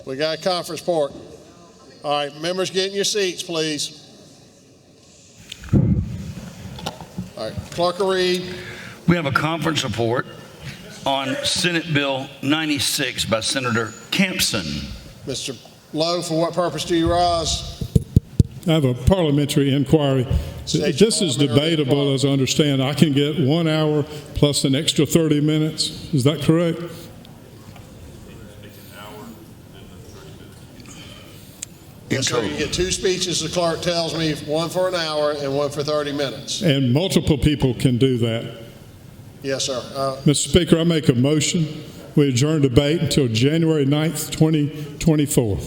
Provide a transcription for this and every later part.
We got a conference report. All right, members, get in your seats, please. All right, clerk will read. We have a conference report on Senate Bill 96 by Senator Campson. Mr. Lowe, for what purpose do you rise? I have a parliamentary inquiry. This is debatable, as I understand. I can get 1 hour plus an extra 30 minutes. Is that correct? Yes, sir. You get 2 speeches, the clerk tells me, 1 for an hour and 1 for 30 minutes. And multiple people can do that. Yes, sir. Mr. Speaker, I make a motion. We adjourn debate until January 9th, 2024.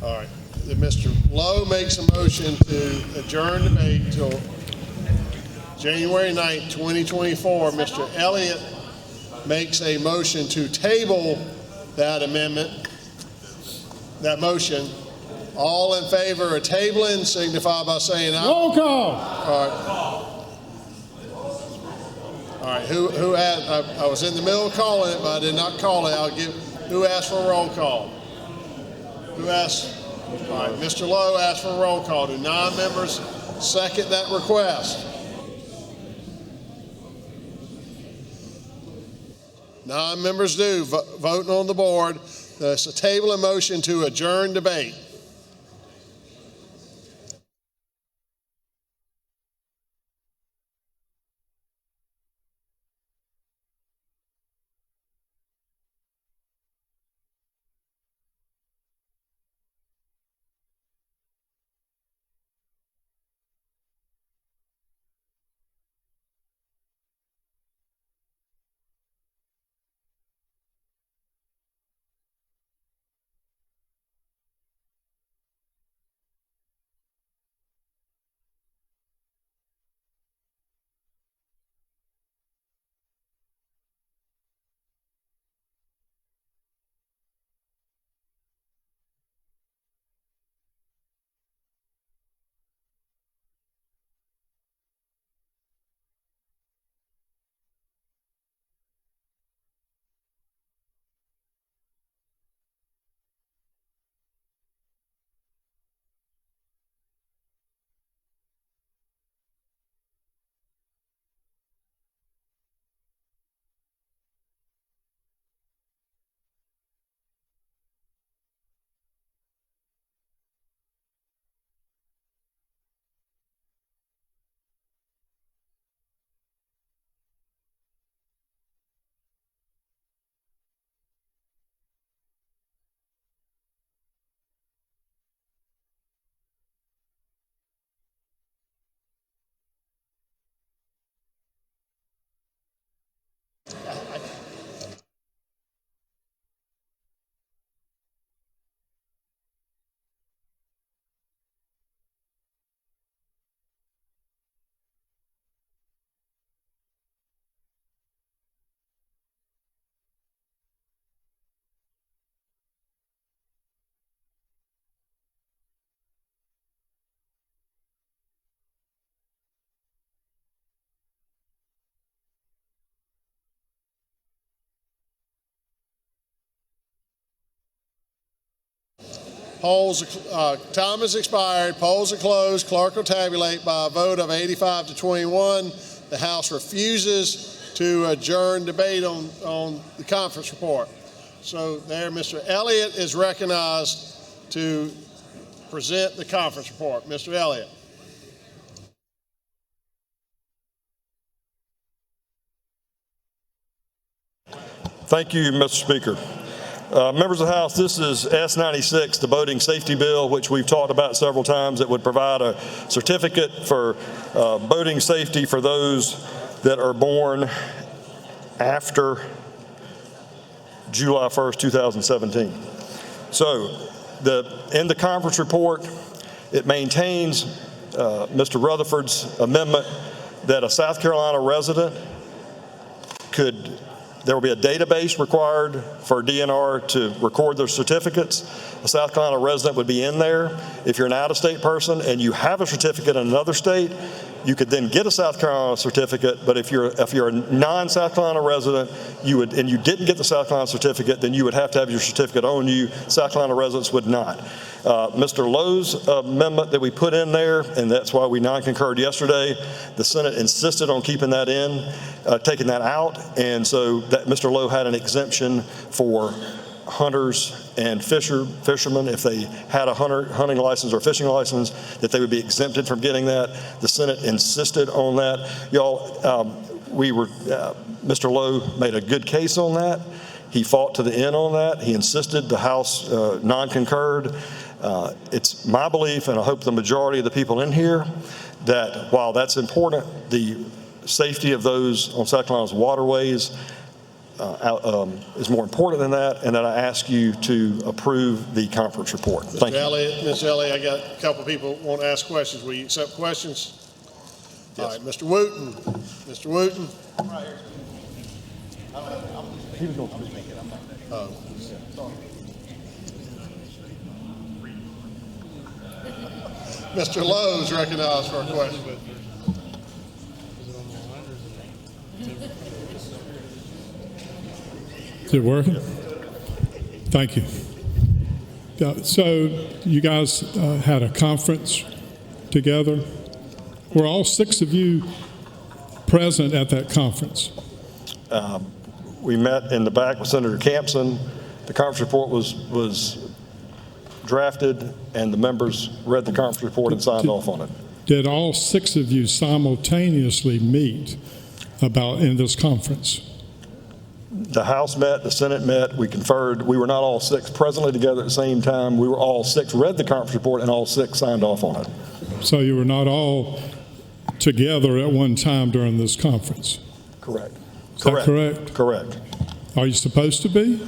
All right. Mr. Lowe makes a motion to adjourn debate until January 9th, 2024. Mr. Elliott makes a motion to table that amendment, that motion. All in favor of tabling, signify by saying aye. Roll call. All right. Who asked? I was in the middle of calling it, but I did not call it. Who asked for a roll call? Who asked? All right. Mr. Lowe asked for a roll call. Do 9 members second that request? 9 members do. Voting on the board. It's a table and motion to adjourn debate. Time has expired. Polls are closed. Clerk will tabulate by a vote of 85 to 21. The House refuses to adjourn debate on the conference report. So there, Mr. Elliott is recognized to present the conference report. Mr. Elliott. Thank you, Mr. Speaker. Members of the House, this is S96, the boating safety bill, which we've talked about several times, that would provide a certificate for boating safety for those that are born after July 1st, 2017. So in the conference report, it maintains Mr. Rutherford's amendment that a South Carolina resident there will be a database required for DNR to record their certificates. A South Carolina resident would be in there. If you're an out-of-state person and you have a certificate in another state, You could then get a South Carolina certificate, but if you're a non-South Carolina resident, you didn't get the South Carolina certificate, then you would have to have your certificate on you. South Carolina residents would not. Mr. Lowe's amendment that we put in there, and that's why we non-concurred yesterday, the Senate insisted on keeping that in, taking that out, and so that Mr. Lowe had an exemption for hunters and fishermen. If they had a hunting license or fishing license, that they would be exempted from getting that. The Senate insisted on that. Y'all, Mr. Lowe made a good case on that. He fought to the end on that. He insisted. The House non-concurred. It's my belief, and I hope the majority of the people in here, that while that's important, the safety of those on South Carolina's waterways is more important than that, and that I ask you to approve the conference report. Thank you. Ms. Elliott, I got a couple people want to ask questions. Will you accept questions? Yes. All right, Mr. Wooten. Mr. Wooten. He was going to speak. Mr. Lowe is recognized for a question. Is it working? Thank you. So you guys had a conference together. Were all 6 of you present at that conference? We met in the back with Senator Campson. The conference report was drafted, and the members read the conference report and signed off on it. Did all 6 of you simultaneously meet in this conference? The House met, the Senate met, we conferred. We were not all 6 presently together at the same time. We were all 6 read the conference report, and all 6 signed off on it. So you were not all together at one time during this conference? Correct. Is that correct? Correct. Are you supposed to be?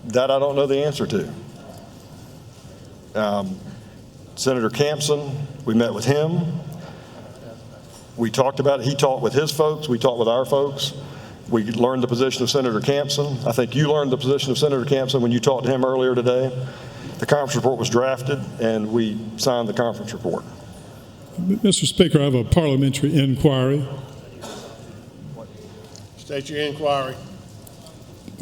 That I don't know the answer to. Senator Campson, we met with him. We talked about it. He talked with his folks. We talked with our folks. We learned the position of Senator Campson. I think you learned the position of Senator Campson when you talked to him earlier today. The conference report was drafted, and we signed the conference report. Mr. Speaker, I have a parliamentary inquiry. State your inquiry.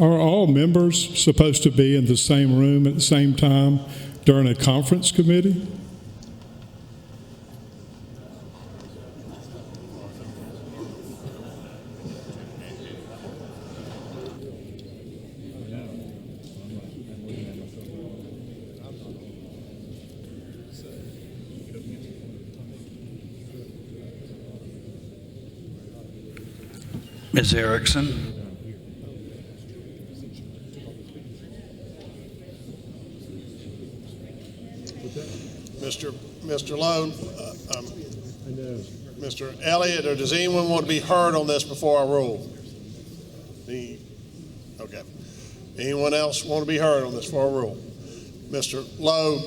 Are all members supposed to be in the same room at the same time during a conference committee? Ms. Erickson. Mr. Lowe, Mr. Elliott, or does anyone want to be heard on this before I rule? Okay. Anyone else want to be heard on this before I rule? Mr. Lowe,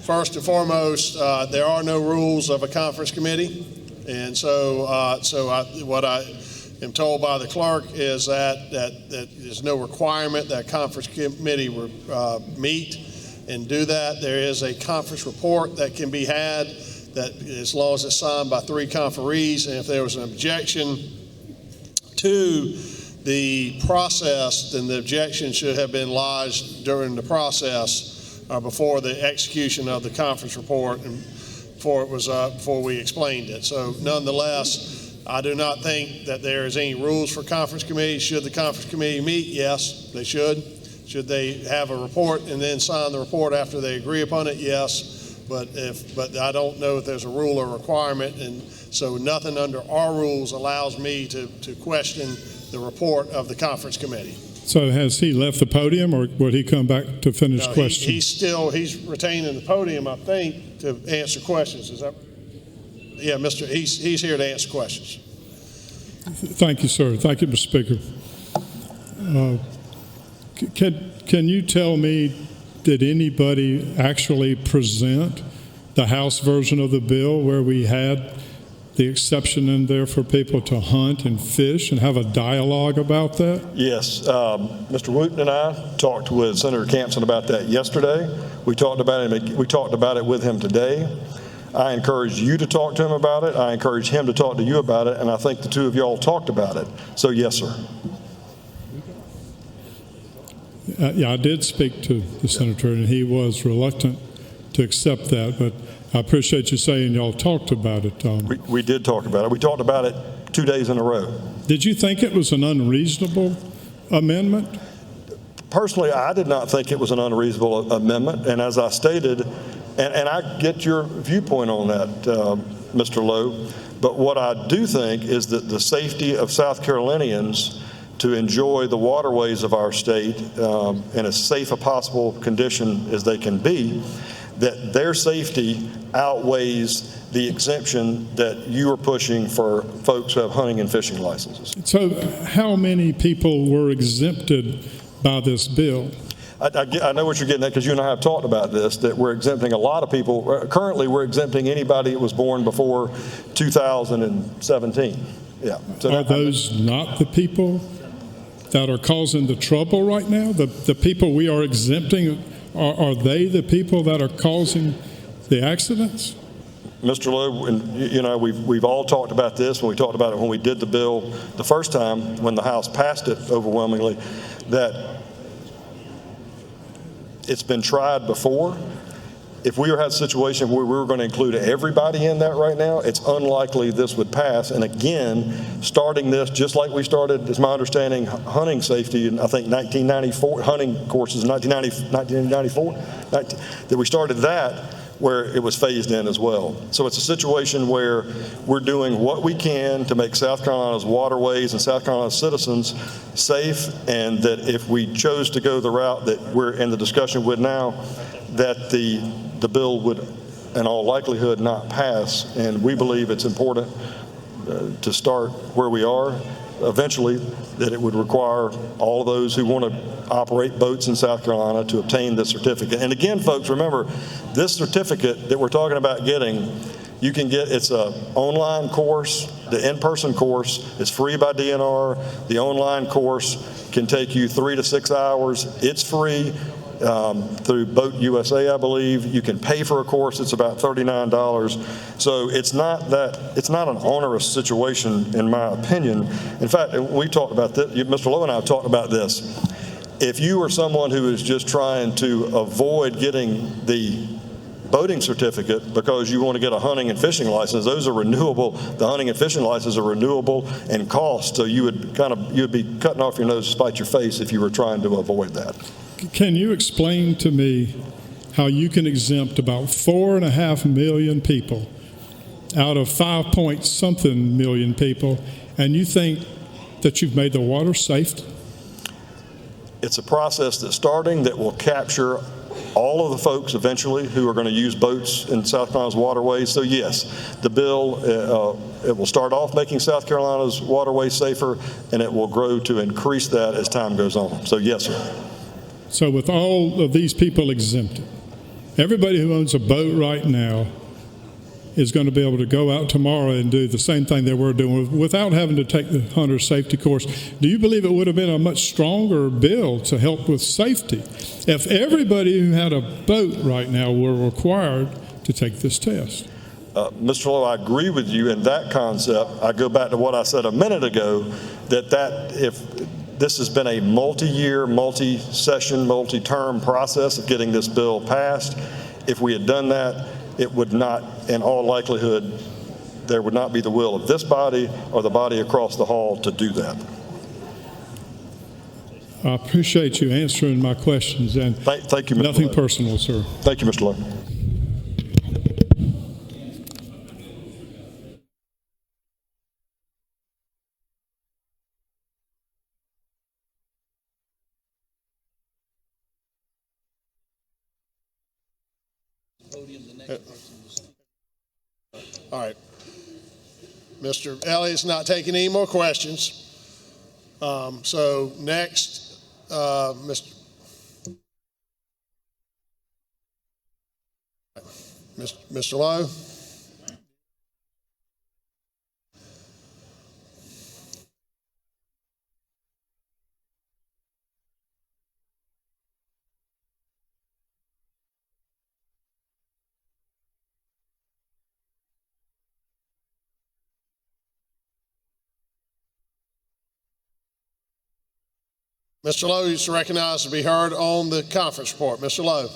first and foremost, there are no rules of a conference committee, and so what I am told by the clerk is that there's no requirement that conference committee meet and do that. There is a conference report that can be had, that as long as it's signed by 3 conferees, and if there was an objection to the process, then the objection should have been lodged during the process before the execution of the conference report and before we explained it. So nonetheless, I do not think that there is any rules for conference committees. Should the conference committee meet? Yes, they should. Should they have a report and then sign the report after they agree upon it? Yes, but I don't know if there's a rule or requirement, and so nothing under our rules allows me to question the report of the conference committee. So has he left the podium, or would he come back to finish questions? He's retaining the podium, I think, to answer questions. Is that? Yeah, he's here to answer questions. Thank you, sir. Thank you, Mr. Speaker. Can you tell me, did anybody actually present the House version of the bill where we had the exception in there for people to hunt and fish and have a dialogue about that? Yes, Mr. Wooten and I talked with Senator Campson about that yesterday. We talked about it with him today. I encourage you to talk to him about it. I encourage him to talk to you about it, and I think the two of y'all talked about it. So yes, sir. Yeah, I did speak to the senator, and he was reluctant to accept that, but I appreciate you saying y'all talked about it. We did talk about it. We talked about it 2 days in a row. Did you think it was an unreasonable amendment? Personally, I did not think it was an unreasonable amendment, and as I stated, and I get your viewpoint on that, Mr. Lowe, but what I do think is that the safety of South Carolinians to enjoy the waterways of our state in as safe a possible condition as they can be, that their safety outweighs the exemption that you are pushing for folks who have hunting and fishing licenses. So how many people were exempted by this bill? I know what you're getting at, because you and I have talked about this, that we're exempting a lot of people. Currently, we're exempting anybody that was born before 2017. Yeah. So Are those not the people that are causing the trouble right now? The people we are exempting, are they the people that are causing the accidents? Mr. Lowe, and you know, we've all talked about this when we talked about it when we did the bill the first time when the House passed it overwhelmingly, that it's been tried before. If we had a situation where we were going to include everybody in that right now, it's unlikely this would pass. And again, starting this, just like we started, is my understanding, hunting safety in, I think, 1994, hunting courses in 1994, that we started that where it was phased in as well. So it's a situation where we're doing what we can to make South Carolina's waterways and South Carolina's citizens safe, and that if we chose to go the route that we're in the discussion with now, that the bill would in all likelihood not pass. And we believe it's important to start where we are. Eventually, that it would require all of those who want to operate boats in South Carolina to obtain this certificate. And again, folks, remember, this certificate that we're talking about getting, you can get, it's an online course. The in-person course is free by DNR. The online course can take you 3 to 6 hours. It's free. Through Boat USA, I believe. You can pay for a course. It's about $39. So it's not an onerous situation, in my opinion. In fact, we talked about this. Mr. Lowe and I have talked about this. If you are someone who is just trying to avoid getting the boating certificate because you want to get a hunting and fishing license, those are renewable. The hunting and fishing licenses are renewable and cost. So you'd be cutting off your nose to spite your face if you were trying to avoid that. Can you explain to me how you can exempt about 4.5 million people out of 5-point-something million people, and you think that you've made the water safe? It's a process that's starting that will capture all of the folks eventually who are going to use boats in South Carolina's waterways. So yes, the bill, it will start off making South Carolina's waterways safer, and it will grow to increase that as time goes on. So yes, sir. So with all of these people exempted, everybody who owns a boat right now is going to be able to go out tomorrow and do the same thing they were doing without having to take the hunter safety course. Do you believe it would have been a much stronger bill to help with safety if everybody who had a boat right now were required to take this test? Mr. Lowe, I agree with you in that concept. I go back to what I said a minute ago, that if this has been a multi-year, multi-session, multi-term process of getting this bill passed. If we had done that, it would not, in all likelihood, there would not be the will of this body or the body across the hall to do that. I appreciate you answering my questions, and thank you, Mr. Nothing Lowe. personal, sir. Thank you, Mr. Lowe. All right. Mr. Elliott's not taking any more questions. So next, Mr. Lowe. Mr. Lowe is recognized to be heard on the conference report. Mr. Lowe.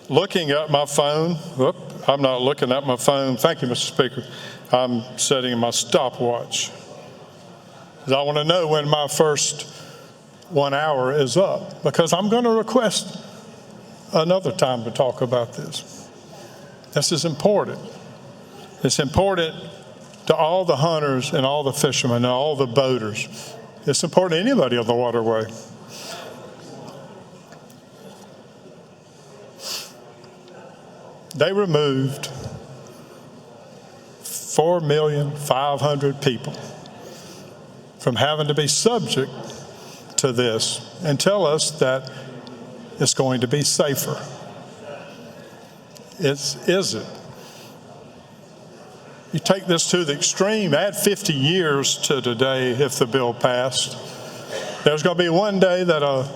Looking at my phone, I'm not looking at my phone. Thank you, Mr. Speaker. I'm setting my stopwatch. I want to know when my first 1 hour is up, because I'm going to request another time to talk about this. This is important. It's important to all the hunters and all the fishermen and all the boaters. It's important to anybody on the waterway. They removed 4,500,000 people from having to be subject to this and tell us that it's going to be safer. Is it? You take this to the extreme, add 50 years to today if the bill passed. There's going to be one day that a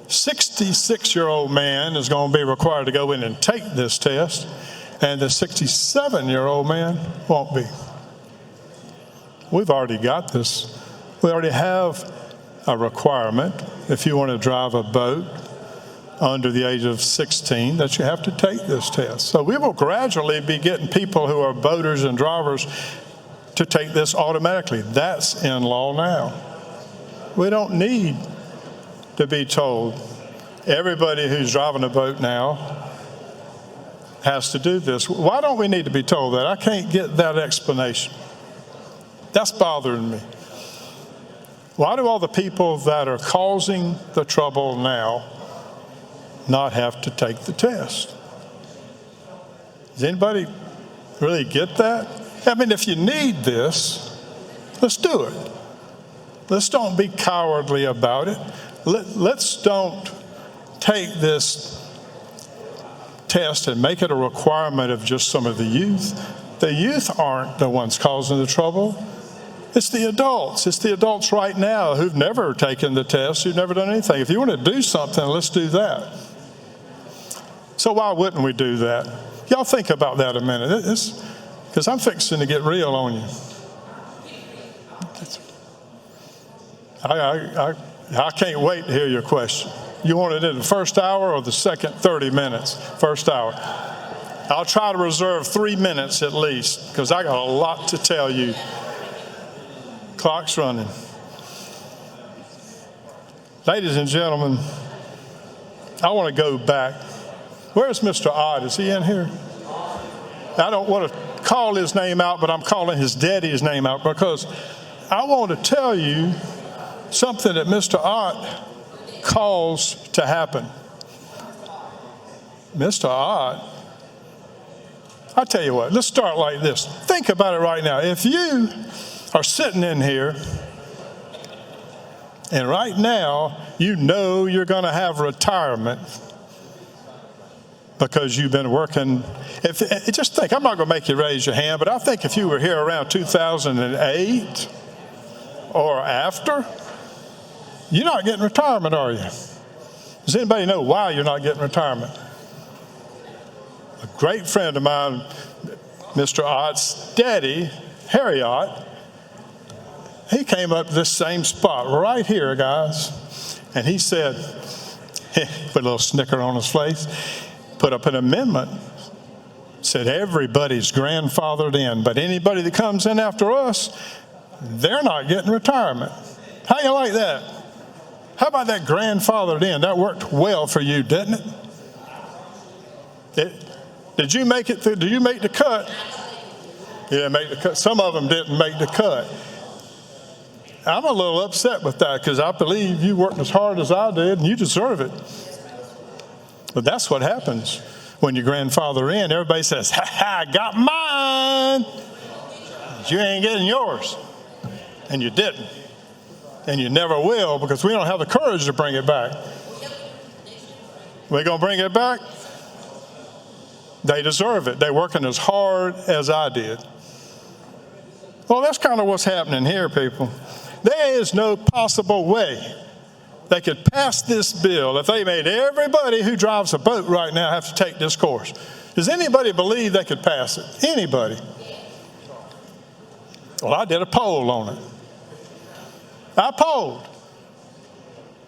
66-year-old man is going to be required to go in and take this test, and the 67-year-old man won't be. We've already got this. We already have a requirement, if you want to drive a boat under the age of 16, that you have to take this test. So we will gradually be getting people who are boaters and drivers to take this automatically. That's in law now. We don't need to be told everybody who's driving a boat now has to do this. Why don't we need to be told that? I can't get that explanation. That's bothering me. Why do all the people that are causing the trouble now not have to take the test? Does anybody really get that? I mean, if you need this, let's do it. Let's don't be cowardly about it. Let's don't take this test and make it a requirement of just some of the youth. The youth aren't the ones causing the trouble. It's the adults. It's the adults right now who've never taken the test, who've never done anything. If you want to do something, let's do that. So why wouldn't we do that? Y'all think about that a minute, because I'm fixing to get real on you. I can't wait to hear your question. You want it in the first hour or the second 30 minutes? First hour. I'll try to reserve 3 minutes at least, because I got a lot to tell you. Clock's running. Ladies and gentlemen, I want to go back. Where's Mr. Ott? Is he in here? I don't want to call his name out, but I'm calling his daddy's name out, because I want to tell you something that Mr. Ott caused to happen. Mr. Ott, I tell you what, let's start like this. Think about it right now. If you are sitting in here and right now you know you're going to have retirement because you've been working. Just think, I'm not going to make you raise your hand, but I think if you were here around 2008 or after, you're not getting retirement, are you? Does anybody know why you're not getting retirement? A great friend of mine, Mr. Ott's daddy, Harry Ott, he came up to this same spot right here, guys, and he said, put a little snicker on his face, put up an amendment, said everybody's grandfathered in, but anybody that comes in after us, they're not getting retirement. How you like that? How about that grandfathered in? That worked well for you, didn't it? Did you make it through? Did you make the cut? Yeah, make the cut. Some of them didn't make the cut. I'm a little upset with that, because I believe you worked as hard as I did and you deserve it. But that's what happens when you grandfather in. Everybody says, ha ha, I got mine. But you ain't getting yours. And you didn't. And you never will, because we don't have the courage to bring it back. We're going to bring it back? They deserve it. They're working as hard as I did. Well, that's kind of what's happening here, people. There is no possible way they could pass this bill if they made everybody who drives a boat right now have to take this course. Does anybody believe they could pass it? Anybody? Well, I did a poll on it. I polled.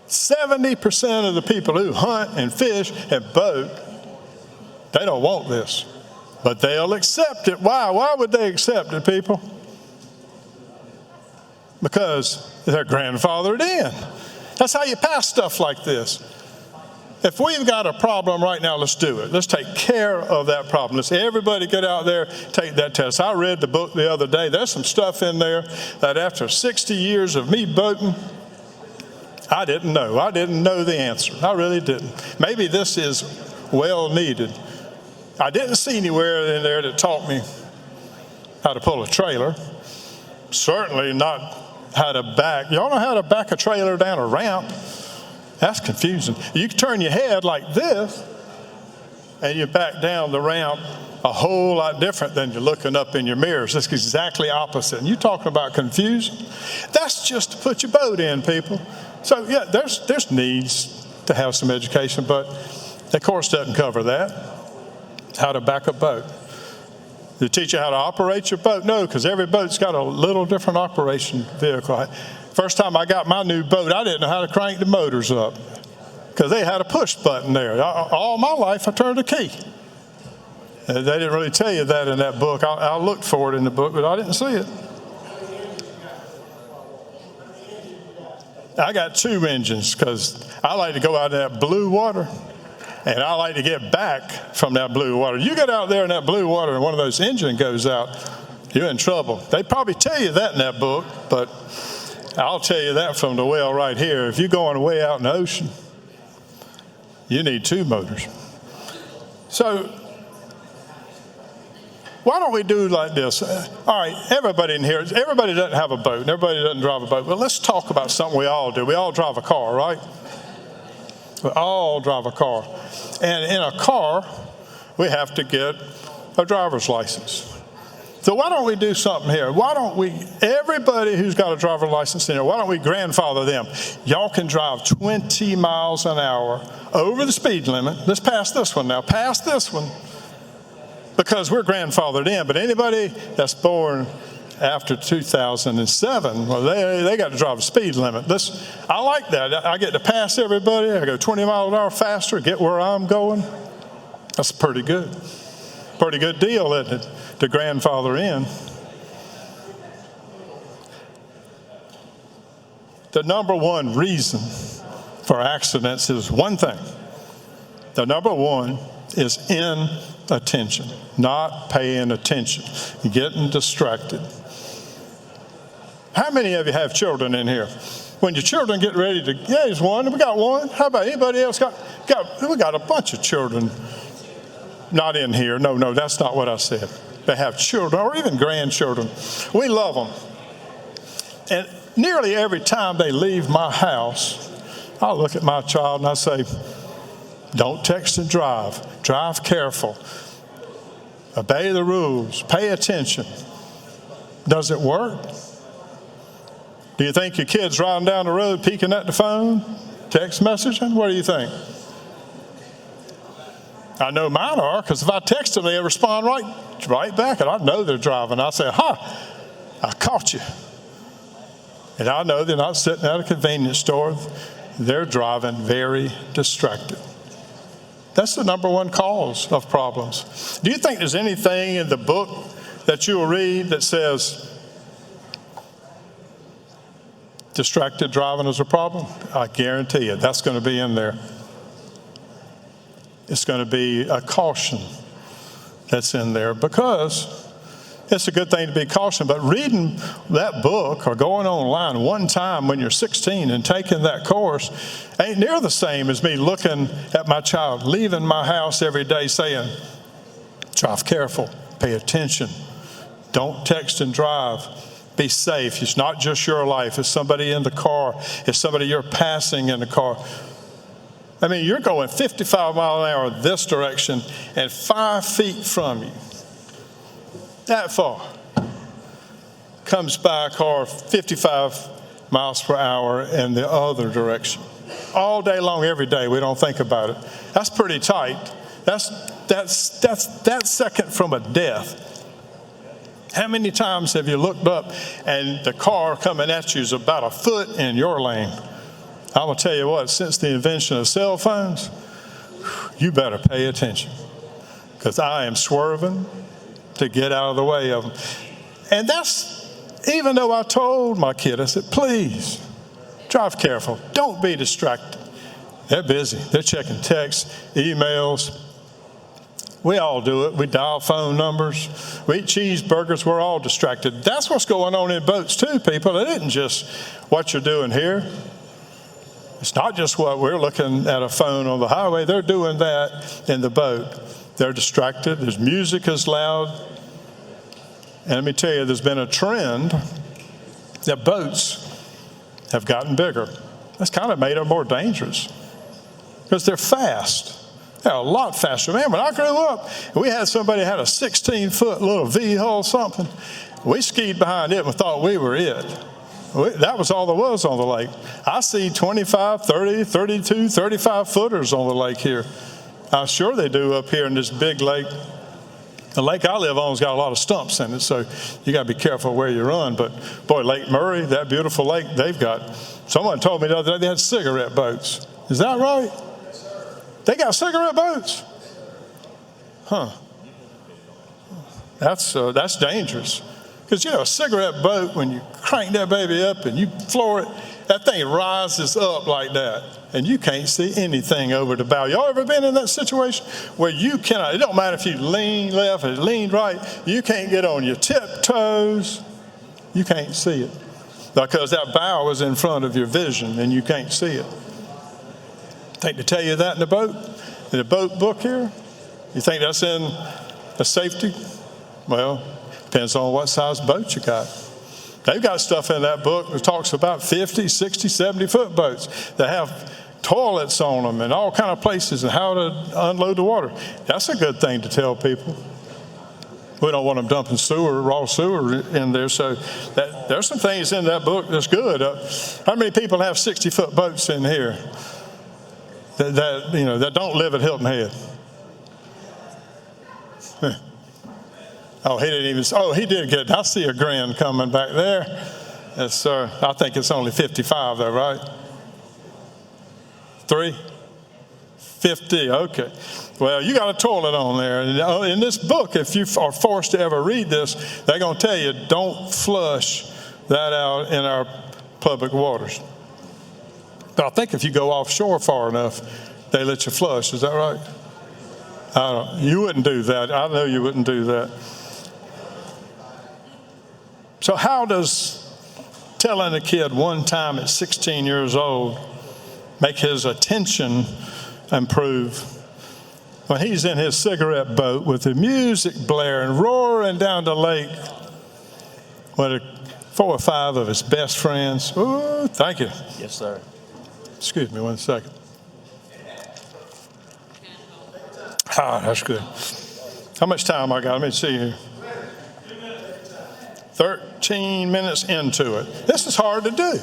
70% of the people who hunt and fish and boat, they don't want this. But they'll accept it. Why? Why would they accept it, people? Because they're grandfathered in. That's how you pass stuff like this. If we've got a problem right now, let's do it. Let's take care of that problem. Let's everybody get out there, take that test. I read the book the other day. There's some stuff in there that after 60 years of me boating, I didn't know. I didn't know the answer. I really didn't. Maybe this is well needed. I didn't see anywhere in there that taught me how to pull a trailer. Certainly not how to back. Y'all know how to back a trailer down a ramp? That's confusing. You can turn your head like this, and you back down the ramp a whole lot different than you're looking up in your mirrors. It's exactly opposite. And you're talking about confusion? That's just to put your boat in, people. So, yeah, there's needs to have some education, but the course doesn't cover that. How to back a boat. They teach you how to operate your boat? No, because every boat's got a little different operation vehicle. First time I got my new boat, I didn't know how to crank the motors up because they had a push button there. All my life, I turned a key. They didn't really tell you that in that book. I looked for it in the book, but I didn't see it. I got two engines because I like to go out in that blue water, and I like to get back from that blue water. You get out there in that blue water and one of those engines goes out, you're in trouble. They probably tell you that in that book, but I'll tell you that from the well right here. If you're going way out in the ocean, you need two motors. So why don't we do like this? All right, everybody in here, everybody doesn't have a boat, and everybody doesn't drive a boat. Well, let's talk about something we all do. We all drive a car, right? We all drive a car. And in a car, we have to get a driver's license. So why don't we do something here? Why don't we, everybody who's got a driver's license in here, why don't we grandfather them? Y'all can drive 20 miles an hour over the speed limit. Let's pass this one now. Pass this one. Because we're grandfathered in. But anybody that's born after 2007, well, they got to drive a speed limit. I like that. I get to pass everybody. I go 20 miles an hour faster, get where I'm going. That's pretty good. Pretty good deal, isn't it, to grandfather in. The number one reason for accidents is one thing. The number one is inattention, not paying attention, getting distracted. How many of you have children in here? When your children get ready to, yeah, there's one. We got one. How about anybody else? We got a bunch of children. Not in here. No, that's not what I said. They have children or even grandchildren. We love them. And nearly every time they leave my house, I'll look at my child and I say, don't text and drive. Drive careful. Obey the rules. Pay attention. Does it work? Do you think your kid's riding down the road peeking at the phone, text messaging? What do you think? I know mine are, because if I text them, they respond right back, and I know they're driving. I say, I caught you. And I know they're not sitting at a convenience store. They're driving very distracted. That's the number one cause of problems. Do you think there's anything in the book that you will read that says distracted driving is a problem? I guarantee you that's going to be in there. It's going to be a caution that's in there because it's a good thing to be cautioned. But reading that book or going online one time when you're 16 and taking that course ain't near the same as me looking at my child leaving my house every day saying, drive careful, pay attention, don't text and drive, be safe. It's not just your life. It's somebody in the car. It's somebody you're passing in the car. I mean, you're going 55 miles an hour this direction and 5 feet from you, that far, comes by a car 55 miles per hour in the other direction. All day long, every day, we don't think about it. That's pretty tight. That's second from a death. How many times have you looked up and the car coming at you is about a foot in your lane? I will tell you what, since the invention of cell phones, you better pay attention, because I am swerving to get out of the way of them. And that's, even though I told my kid, I said, please, drive careful. Don't be distracted. They're busy. They're checking texts, emails. We all do it. We dial phone numbers. We eat cheeseburgers. We're all distracted. That's what's going on in boats too, people. It isn't just what you're doing here. It's not just what we're looking at a phone on the highway. They're doing that in the boat. They're distracted. There's music is loud. And let me tell you, there's been a trend that boats have gotten bigger. That's kind of made them more dangerous because they're fast. They're a lot faster. Man, when I grew up, we had somebody had a 16-foot little V-hull something. We skied behind it and thought we were it. That was all there was on the lake. I see 25, 30, 32, 35 footers on the lake here. I'm sure they do up here in this big lake. The lake I live on has got a lot of stumps in it, so you got to be careful where you run. But boy, Lake Murray, that beautiful lake, they've got, someone told me the other day they had cigarette boats. Is that right? They got cigarette boats? Huh. That's dangerous. Because, you know, a cigarette boat, when you crank that baby up and you floor it, that thing rises up like that. And you can't see anything over the bow. Y'all ever been in that situation where you cannot, it don't matter if you lean left or lean right, you can't get on your tiptoes. You can't see it. Because that bow is in front of your vision and you can't see it. Think to tell you that in the boat book here? You think that's in a safety? Well, depends on what size boat you got. They've got stuff in that book that talks about 50, 60, 70-foot boats that have toilets on them and all kind of places and how to unload the water. That's a good thing to tell people. We don't want them dumping raw sewer in there. So there's some things in that book that's good. How many people have 60-foot boats in here that don't live at Hilton Head? Oh, he didn't even. Oh, he did get. I see a grin coming back there. Yes, sir. I think it's only 55, though, right? 50. Okay. Well, you got a toilet on there. And in this book, if you are forced to ever read this, they're going to tell you don't flush that out in our public waters. But I think if you go offshore far enough, they let you flush. Is that right? You wouldn't do that. I know you wouldn't do that. So how does telling a kid one time at 16 years old make his attention improve when he's in his cigarette boat with the music blaring, roaring down the lake with 4 or 5 of his best friends? Ooh, thank you. Yes, sir. Excuse me 1 second. Ah, that's good. How much time I got? Let me see here. 13 minutes into it. This is hard to do.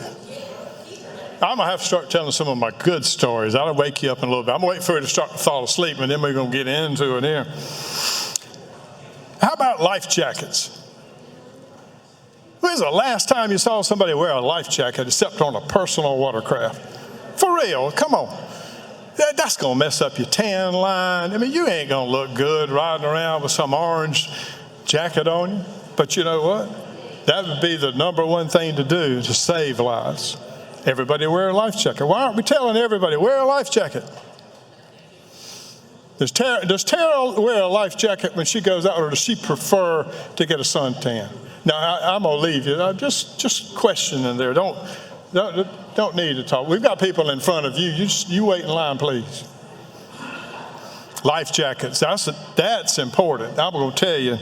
I'm going to have to start telling some of my good stories. That'll wake you up in a little bit. I'm going to wait for you to start to fall asleep, and then we're going to get into it here. How about life jackets? When was the last time you saw somebody wear a life jacket except on a personal watercraft? For real, come on. That's going to mess up your tan line. I mean, you ain't going to look good riding around with some orange jacket on you. But you know what? That would be the number one thing to do to save lives. Everybody wear a life jacket. Why aren't we telling everybody, wear a life jacket? Does Tara wear a life jacket when she goes out, or does she prefer to get a suntan? Now, I'm going to leave you. I'm just questioning there. Don't need to talk. We've got people in front of you. You wait in line, please. Life jackets. That's important. I'm going to tell you,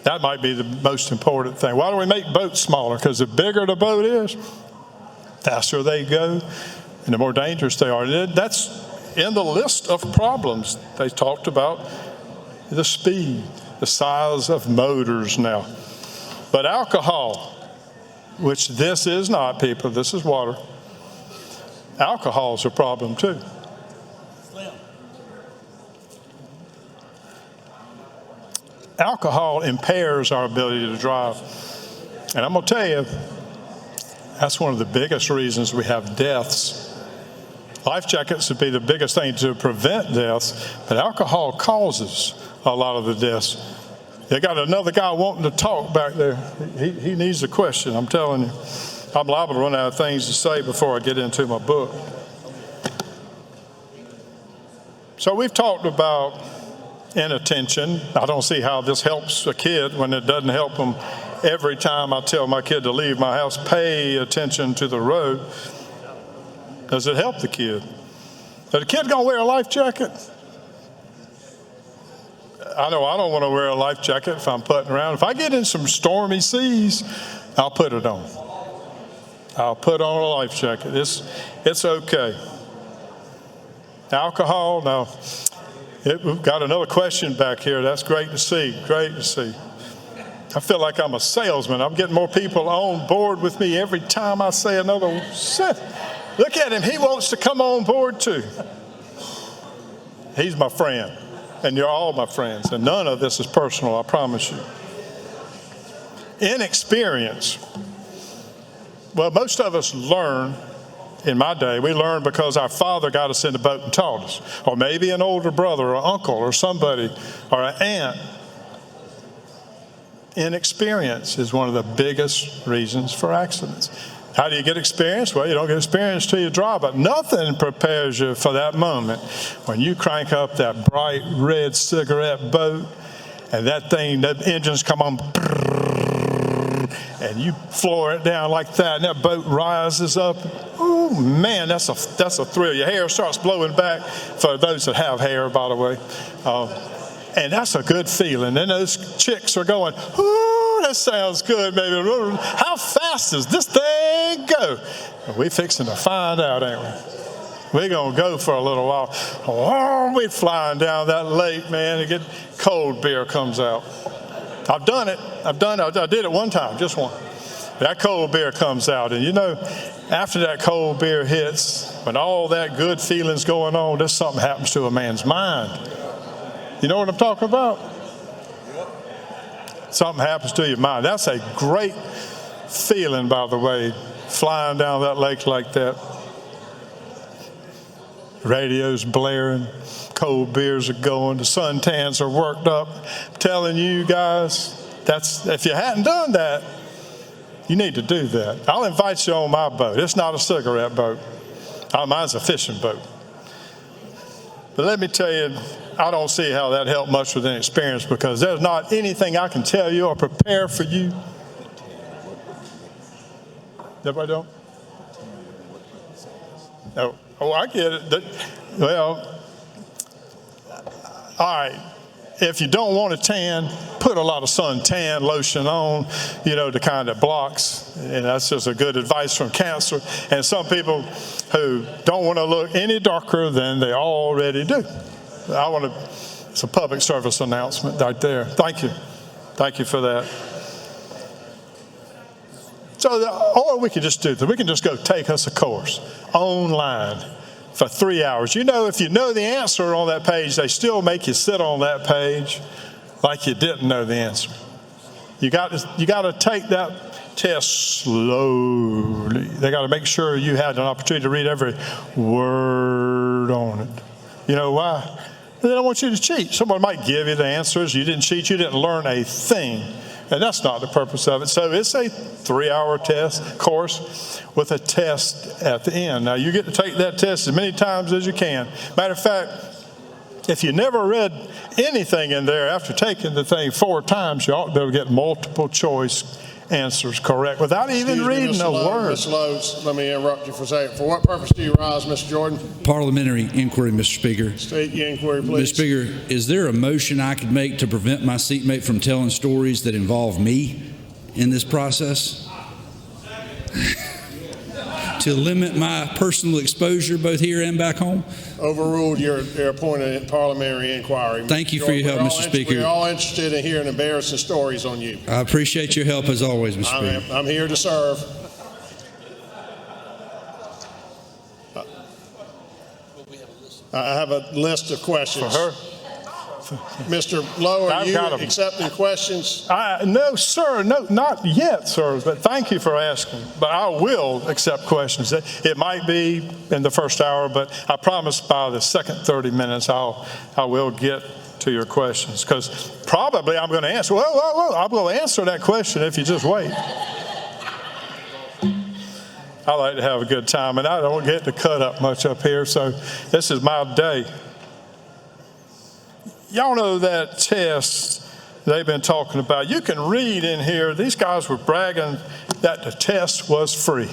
that might be the most important thing. Why do we make boats smaller? Because the bigger the boat is, faster they go, and the more dangerous they are. That's in the list of problems. They talked about the speed, the size of motors now. But alcohol, which this is not, people, this is water. Alcohol is a problem too. alcohol impairs our ability to drive. And I'm going to tell you, that's one of the biggest reasons we have deaths. Life jackets would be the biggest thing to prevent deaths, but alcohol causes a lot of the deaths. They got another guy wanting to talk back there. He needs a question, I'm telling you. I'm liable to run out of things to say before I get into my book. So we've talked about inattention. I don't see how this helps a kid when it doesn't help them. Every time I tell my kid to leave my house, pay attention to the road. Does it help the kid? Is the kid going to wear a life jacket? I know I don't want to wear a life jacket if I'm putting around. If I get in some stormy seas, I'll put it on. I'll put on a life jacket. It's okay. Alcohol, no. We've got another question back here. That's great to see. Great to see. I feel like I'm a salesman. I'm getting more people on board with me every time I say another sentence. Look at him. He wants to come on board too. He's my friend. And you're all my friends. And none of this is personal, I promise you. Inexperience. Well, most of us learn. In my day, we learned because our father got us in the boat and taught us. Or maybe an older brother or uncle or somebody or an aunt. Inexperience is one of the biggest reasons for accidents. How do you get experience? Well, you don't get experience till you drive, but nothing prepares you for that moment when you crank up that bright red cigarette boat and that thing, the engines come on, and you floor it down like that, and that boat rises up. Oh man, that's a thrill. Your hair starts blowing back, for those that have hair, by the way. And that's a good feeling. And those chicks are going, ooh, that sounds good, baby. How fast does this thing go? We're fixing to find out, ain't we? We're going to go for a little while. Oh, we're flying down that lake, man, and get cold beer comes out. I've done it. I did it one time, just one. That cold beer comes out. And you know, after that cold beer hits, when all that good feeling's going on, there's something happens to a man's mind. You know what I'm talking about? Something happens to your mind. That's a great feeling, by the way, flying down that lake like that. Radio's blaring, cold beers are going, the suntans are worked up. I'm telling you guys, if you hadn't done that, you need to do that. I'll invite you on my boat. It's not a cigarette boat. Mine's a fishing boat. But let me tell you, I don't see how that helped much with inexperience, because there's not anything I can tell you or prepare for you. Everybody don't? No. Oh, I get it. Well, all right. If you don't want a tan, put a lot of suntan lotion on, the kind that blocks. And that's just a good advice from cancer. And some people who don't want to look any darker than they already do. It's a public service announcement right there. Thank you. Thank you for that. Or we could just do this. We can just go take us a course online for 3 hours. If you know the answer on that page, they still make you sit on that page like you didn't know the answer. You got to take that test slowly. They got to make sure you had an opportunity to read every word on it. You know why? They don't want you to cheat. Someone might give you the answers. You didn't cheat. You didn't learn a thing. And that's not the purpose of it. So it's a 3-hour course with a test at the end. Now, you get to take that test as many times as you can. Matter of fact, if you never read anything in there after taking the thing 4 times, you ought to be able to get multiple choice answers correct without even reading a word. Mr. Lowe, let me interrupt you for a second. For what purpose do you rise, Mr. Jordan? Parliamentary inquiry, Mr. Speaker. State your inquiry, please. Mr. Speaker, is there a motion I could make to prevent my seatmate from telling stories that involve me in this process? To limit my personal exposure both here and back home? Overruled your appointed parliamentary inquiry. Thank you for your help, Mr. Speaker. We're all interested in hearing embarrassing stories on you. I appreciate your help as always, Mr. Speaker. I'm here to serve. I have a list of questions. For her? Mr. Lowe, are I've you got 'em. accepting questions? No, sir, no, not yet, sir, but thank you for asking. But I will accept questions. It might be in the first hour, but I promise by the second 30 minutes, I will get to your questions, because probably I'm going to answer. Whoa, I'm going to answer that question if you just wait. I like to have a good time, and I don't get to cut up much up here, so this is my day. Y'all know that test they've been talking about. You can read in here, these guys were bragging that the test was free.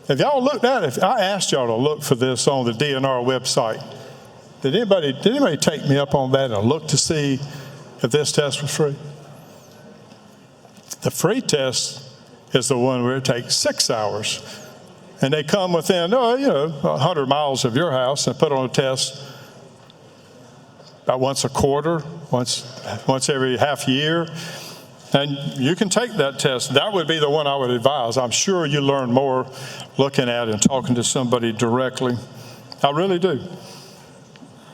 If y'all looked at it, if I asked y'all to look for this on the DNR website, did anybody take me up on that and look to see if this test was free? The free test is the one where it takes 6 hours. And they come within, 100 miles of your house and put on a test about once a quarter, once every half year. And you can take that test. That would be the one I would advise. I'm sure you learn more looking at it and talking to somebody directly. I really do.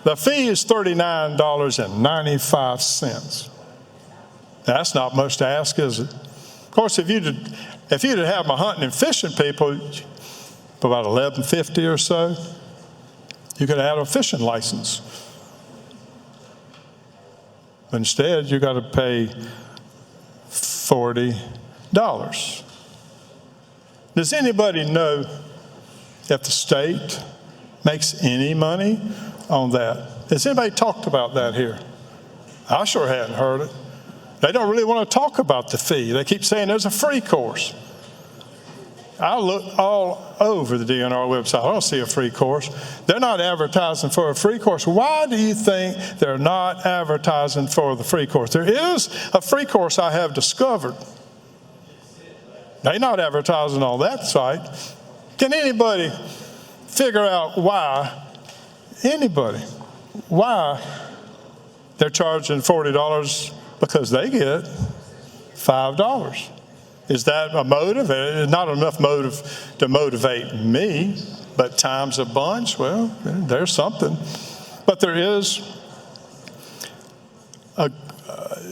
The fee is $39.95. That's not much to ask, is it? Of course, if you'd have my hunting and fishing people, for about $11.50 or so, you could have had a fishing license. But instead, you got to pay $40. Does anybody know if the state makes any money on that? Has anybody talked about that here? I sure hadn't heard it. They don't really want to talk about the fee. They keep saying there's a free course. I look all over the DNR website. I don't see a free course. They're not advertising for a free course. Why do you think they're not advertising for the free course? There is a free course I have discovered. They're not advertising on that site. Can anybody figure out why? Anybody? Why they're charging $40 because they get $5? Is that a motive? Not enough motive to motivate me, but times a bunch, well, there's something. But there is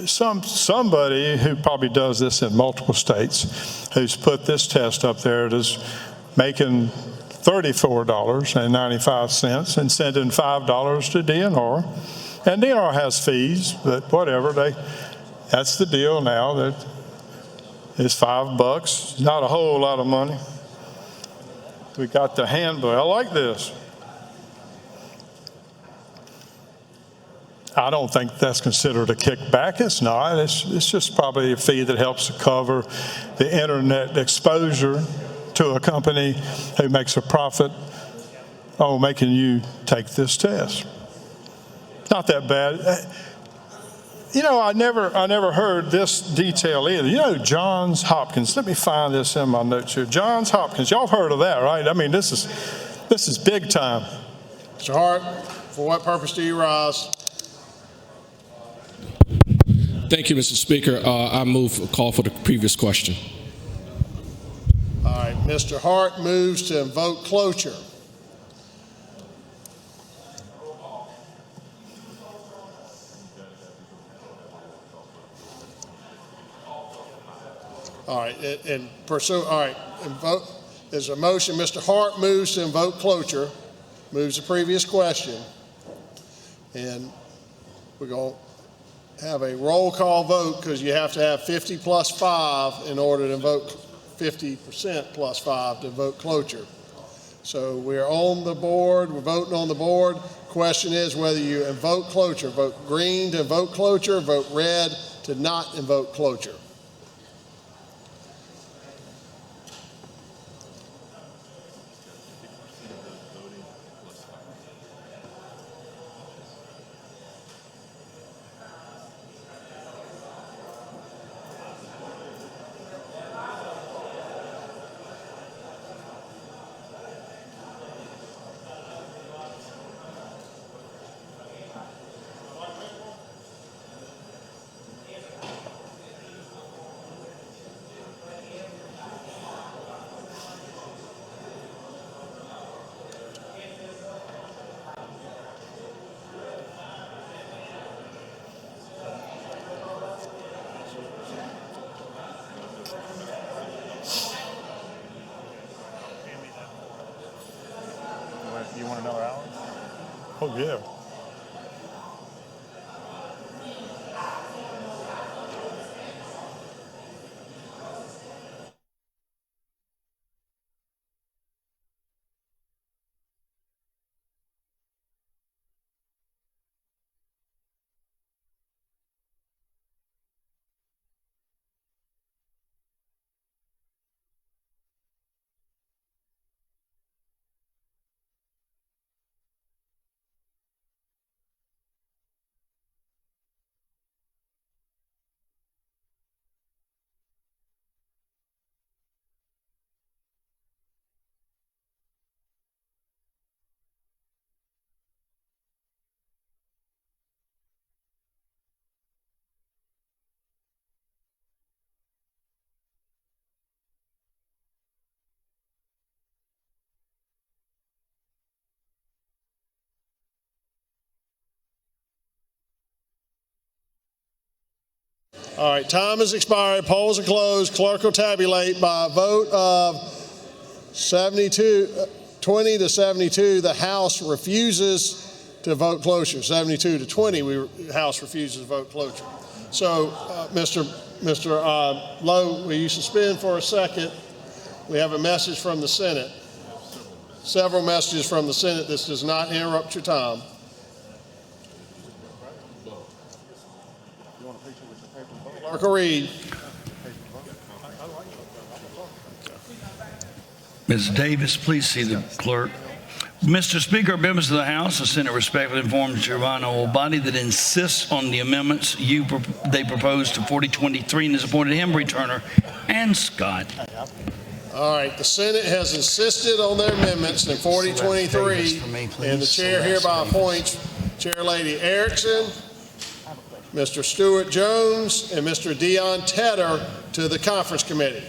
somebody who probably does this in multiple states who's put this test up there that's making $34.95 and sending $5 to DNR. And DNR has fees, but whatever, that's the deal now. That it's $5, not a whole lot of money. We got the handbook. I like this. I don't think that's considered a kickback. It's not. It's just probably a fee that helps to cover the internet exposure to a company who makes a profit on making you take this test. Not that bad. I never heard this detail either. Johns Hopkins. Let me find this in my notes here. Johns Hopkins. Y'all heard of that, right? I mean, this is big time. Mr. Hart, for what purpose do you rise? Thank you, Mr. Speaker. I move a call for the previous question. All right, Mr. Hart moves to invoke cloture. All right, invoke. There's a motion. Mr. Hart moves to invoke cloture, moves the previous question, and we're going to have a roll call vote because you have to have 50 plus 5 in order to invoke 50% plus 5 to invoke cloture. So we're on the board. We're voting on the board. Question is whether you invoke cloture. Vote green to invoke cloture. Vote red to not invoke cloture. Oh, yeah. All right, time has expired. Polls are closed. Clerk will tabulate by a vote of 20 to 72. The House refuses to vote cloture. 72 to 20, the House refuses to vote cloture. So, Mr. Lowe, will you suspend for a second? We have a message from the Senate. Several messages from the Senate. This does not interrupt your time. Clerk will read. Ms. Davis, please see the clerk. Mr. Speaker, members of the House, the Senate respectfully informs your honorable body that insists on the amendments they proposed to 4023 and has appointed Embry, Turner, and Scott. All right, the Senate has insisted on their amendments in 4023, and the chair hereby appoints Chair Lady Erickson, Mr. Stuart Jones, and Mr. Dion Tedder to the conference committee.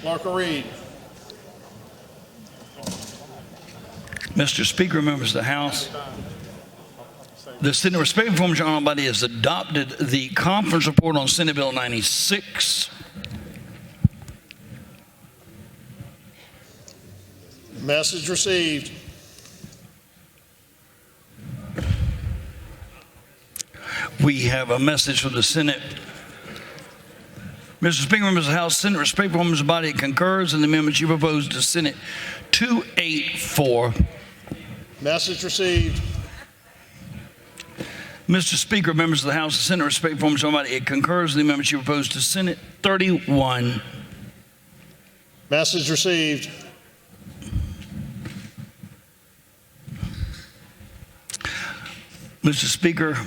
Clerk will read. Mr. Speaker, members of the House, the Senate respectfully informs your honorable body has adopted the conference report on Senate Bill 96. Message received. We have a message from the Senate. Mr. Speaker, members of the House, Senate respectfully informs the body it concurs in the amendments you proposed to Senate 284. Message received. Mr. Speaker, members of the House, the Senate respectfully informs the body it concurs in the amendments you proposed to Senate 31. Message received. Mr. Speaker,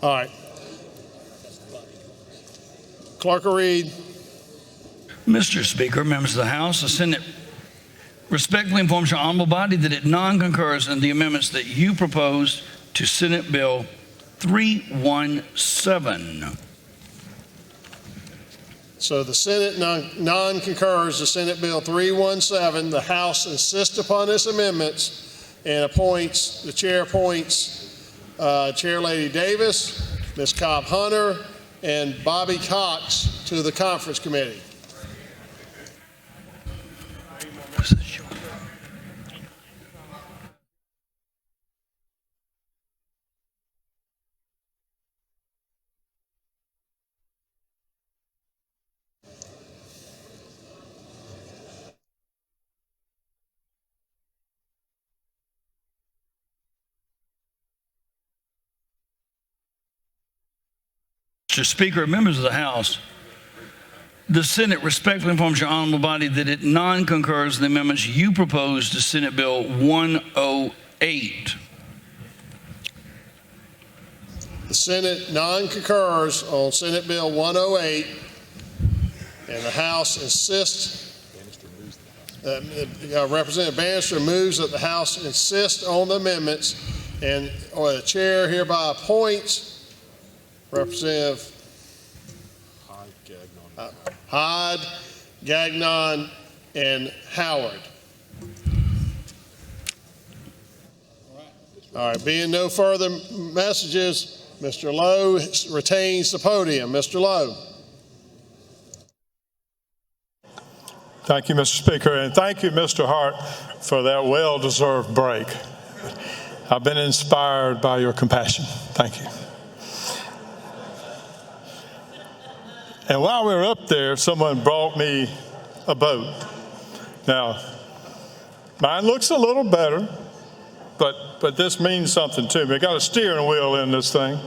All right. Clerk will read. Mr. Speaker, members of the House, the Senate respectfully informs your honorable body that it non-concurs in the amendments that you proposed to Senate Bill 317. So the Senate non-concurs to Senate Bill 317. The House insists upon its amendments and appoints, the chair appoints Chair Lady Davis, Ms. Cobb Hunter, and Bobby Cox to the conference committee. Mr. Speaker, members of the House, The Senate respectfully informs your honorable body that it non-concurs the amendments you proposed to Senate Bill 108. The Senate non-concurs on Senate Bill 108, and the House insists, Representative Bannister moves that the House insist on the amendments, and the chair hereby appoints Representative Hyde, Gagnon, and Howard. All right, being no further messages, Mr. Lowe retains the podium. Mr. Lowe. Thank you, Mr. Speaker, and thank you, Mr. Hart, for that well-deserved break. I've been inspired by your compassion. Thank you. And while we were up there, someone brought me a boat. Now, mine looks a little better, but this means something to me. I got a steering wheel in this thing.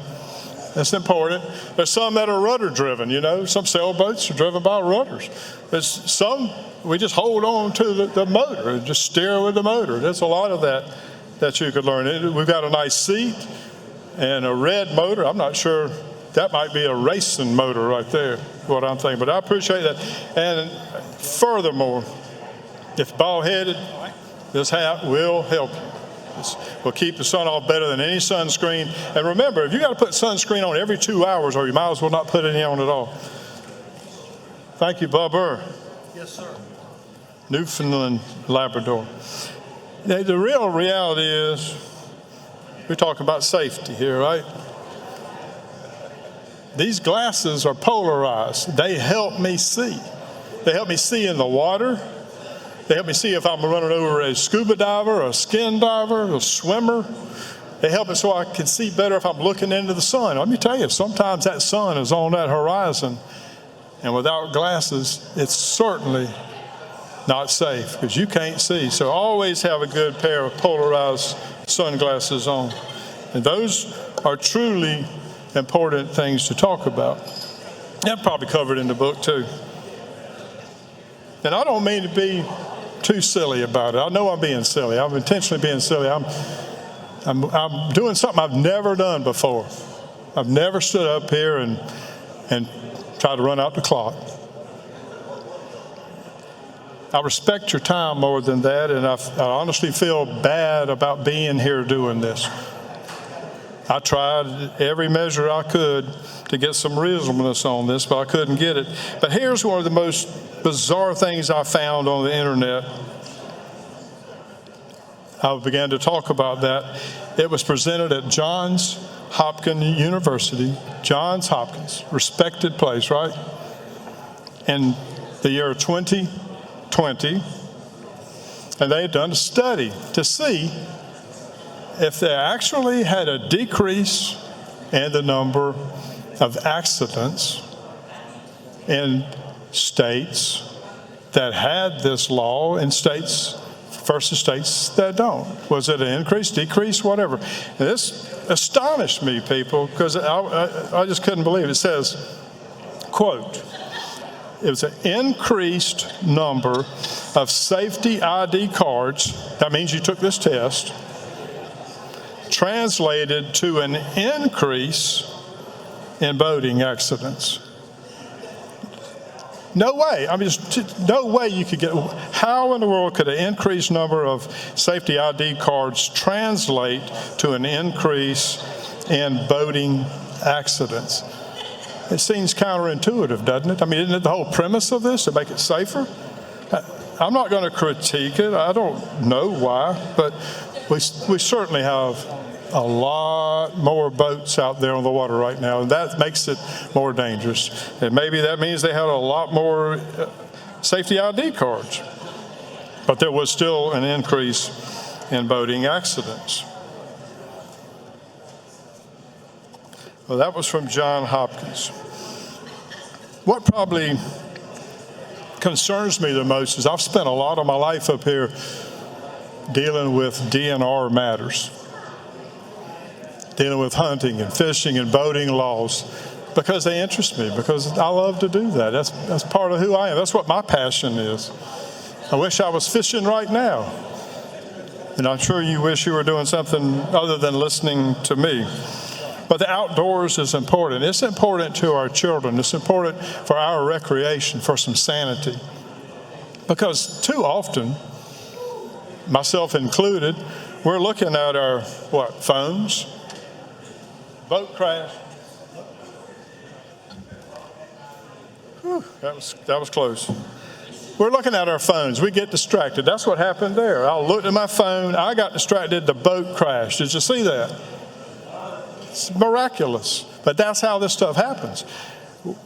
That's important. There's some that are rudder driven, you know. Some sailboats are driven by rudders. There's some, we just hold on to the motor and just steer with the motor. There's a lot of that you could learn. We've got a nice seat and a red motor. I'm not sure, that might be a racing motor right there, what I'm thinking. But I appreciate that. And furthermore, if bald-headed, this hat will help you. Will keep the sun off better than any sunscreen. And remember, if you got to put sunscreen on every 2 hours, or you might as well not put any on at all. Thank you, Bob Burr. Yes, sir. Newfoundland, Labrador. Now, the real reality is, we're talking about safety here, right? These glasses are polarized. They help me see. They help me see in the water. They help me see if I'm running over a scuba diver, a skin diver, a swimmer. They help me so I can see better if I'm looking into the sun. Let me tell you, sometimes that sun is on that horizon, and without glasses, it's certainly not safe because you can't see. So always have a good pair of polarized sunglasses on. And those are truly important things to talk about. That's probably covered in the book too. And I don't mean to be too silly about it. I know I'm being silly. I'm intentionally being silly. I'm doing something I've never done before. I've never stood up here and tried to run out the clock. I respect your time more than that, and I honestly feel bad about being here doing this. I tried every measure I could to get some reasonableness on this, but I couldn't get it. But here's one of the most bizarre things I found on the internet. I began to talk about that. It was presented at Johns Hopkins University, Johns Hopkins, respected place, right? In the year 2020, and they had done a study to see if they actually had a decrease in the number of accidents in states that had this law and states versus states that don't. Was it an increase, decrease, whatever? And this astonished me, people, because I just couldn't believe it. It says, quote, it was an increased number of safety ID cards, that means you took this test, translated to an increase in boating accidents. No way. I mean, no way you could get. How in the world could an increased number of safety ID cards translate to an increase in boating accidents? It seems counterintuitive, doesn't it? I mean, isn't it the whole premise of this to make it safer? I'm not going to critique it. I don't know why, but we certainly have a lot more boats out there on the water right now, and that makes it more dangerous. And maybe that means they had a lot more safety ID cards, but there was still an increase in boating accidents. Well, that was from Johns Hopkins. What probably concerns me the most is I've spent a lot of my life up here dealing with DNR matters, dealing with hunting and fishing and boating laws. because they interest me, because I love to do that. That's part of who I am. That's what my passion is. I wish I was fishing right now. And I'm sure you wish you were doing something other than listening to me. But the outdoors is important. It's important to our children. It's important for our recreation, for some sanity. Because too often, myself included, we're looking at our, phones, boat crash. Whew, that was close. We're looking at our phones. We get distracted. That's what happened there. I looked at my phone. I got distracted. The boat crashed. Did you see that? It's miraculous. But that's how this stuff happens.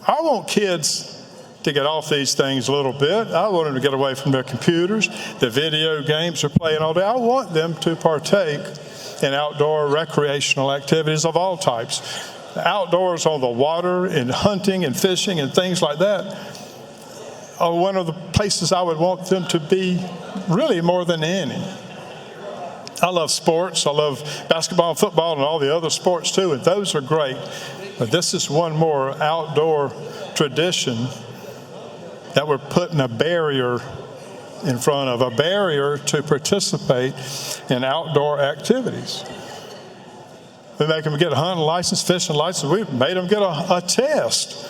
I want kids to get off these things a little bit. I want them to get away from their computers, the video games they're playing all day. I want them to partake in outdoor recreational activities of all types. Outdoors on the water and hunting and fishing and things like that are one of the places I would want them to be really more than any. I love sports. I love basketball and football and all the other sports too, and those are great. But this is one more outdoor tradition that we're putting a barrier in front of, a barrier to participate in outdoor activities. We make them get a hunting license, fishing license. We made them get a test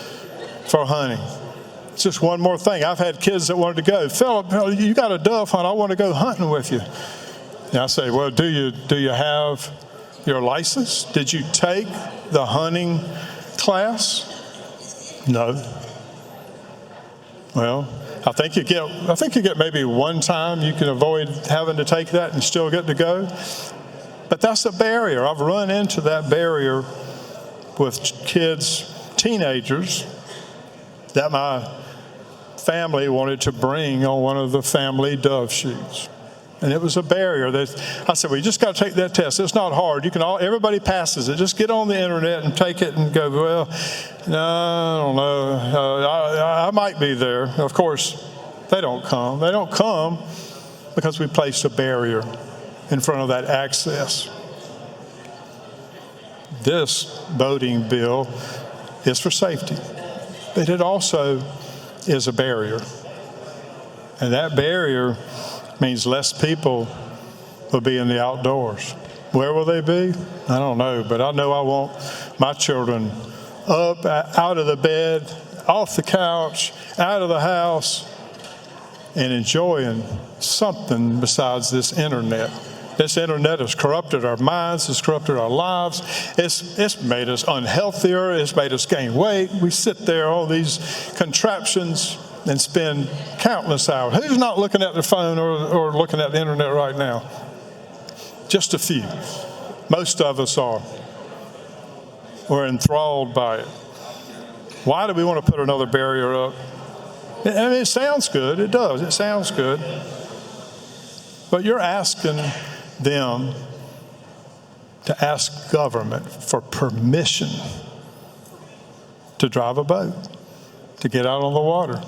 for hunting. It's just one more thing. I've had kids that wanted to go. Philip, you got a dove hunt. I want to go hunting with you. And I say, well, do you have your license? Did you take the hunting class? No. Well, I think you get maybe one time you can avoid having to take that and still get to go. But that's a barrier. I've run into that barrier with kids, teenagers, that my family wanted to bring on one of the family dove shoots. And it was a barrier. I said, well, you just got to take that test. It's not hard. Everybody passes it. Just get on the internet and take it and go, well, no, I don't know. I might be there. Of course, they don't come. They don't come because we placed a barrier in front of that access. This boating bill is for safety, but it also is a barrier. And that barrier means less people will be in the outdoors. Where will they be? I don't know, but I know I want my children up, out of the bed, off the couch, out of the house, and enjoying something besides this internet. This internet has corrupted our minds, it's corrupted our lives, it's made us unhealthier, it's made us gain weight. We sit there, all these contraptions, and spend countless hours. Who's not looking at their phone or looking at the internet right now? Just a few. Most of us are. We're enthralled by it. Why do we want to put another barrier up? I mean, it sounds good. It does. It sounds good. But you're asking them to ask government for permission to drive a boat, to get out on the water.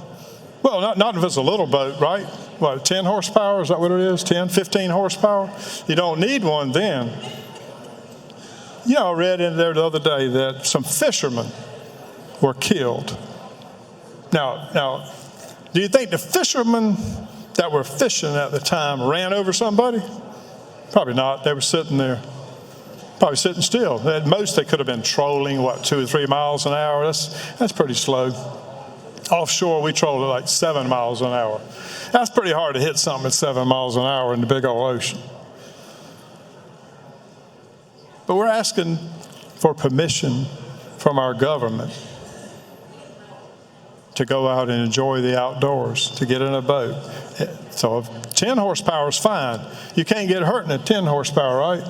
Well, not if it's a little boat, right? What, 10 horsepower? Is that what it is? 10, 15 horsepower? You don't need one then. You know, I read in there the other day that some fishermen were killed. Now, do you think the fishermen that were fishing at the time ran over somebody? Probably not. They were sitting there, probably sitting still. At most, they could have been trolling, 2 or 3 miles an hour. That's pretty slow. Offshore, we troll at like 7 miles an hour. That's pretty hard to hit something at 7 miles an hour in the big old ocean. But we're asking for permission from our government to go out and enjoy the outdoors, to get in a boat. So if 10 horsepower is fine. You can't get hurt in a 10 horsepower, right?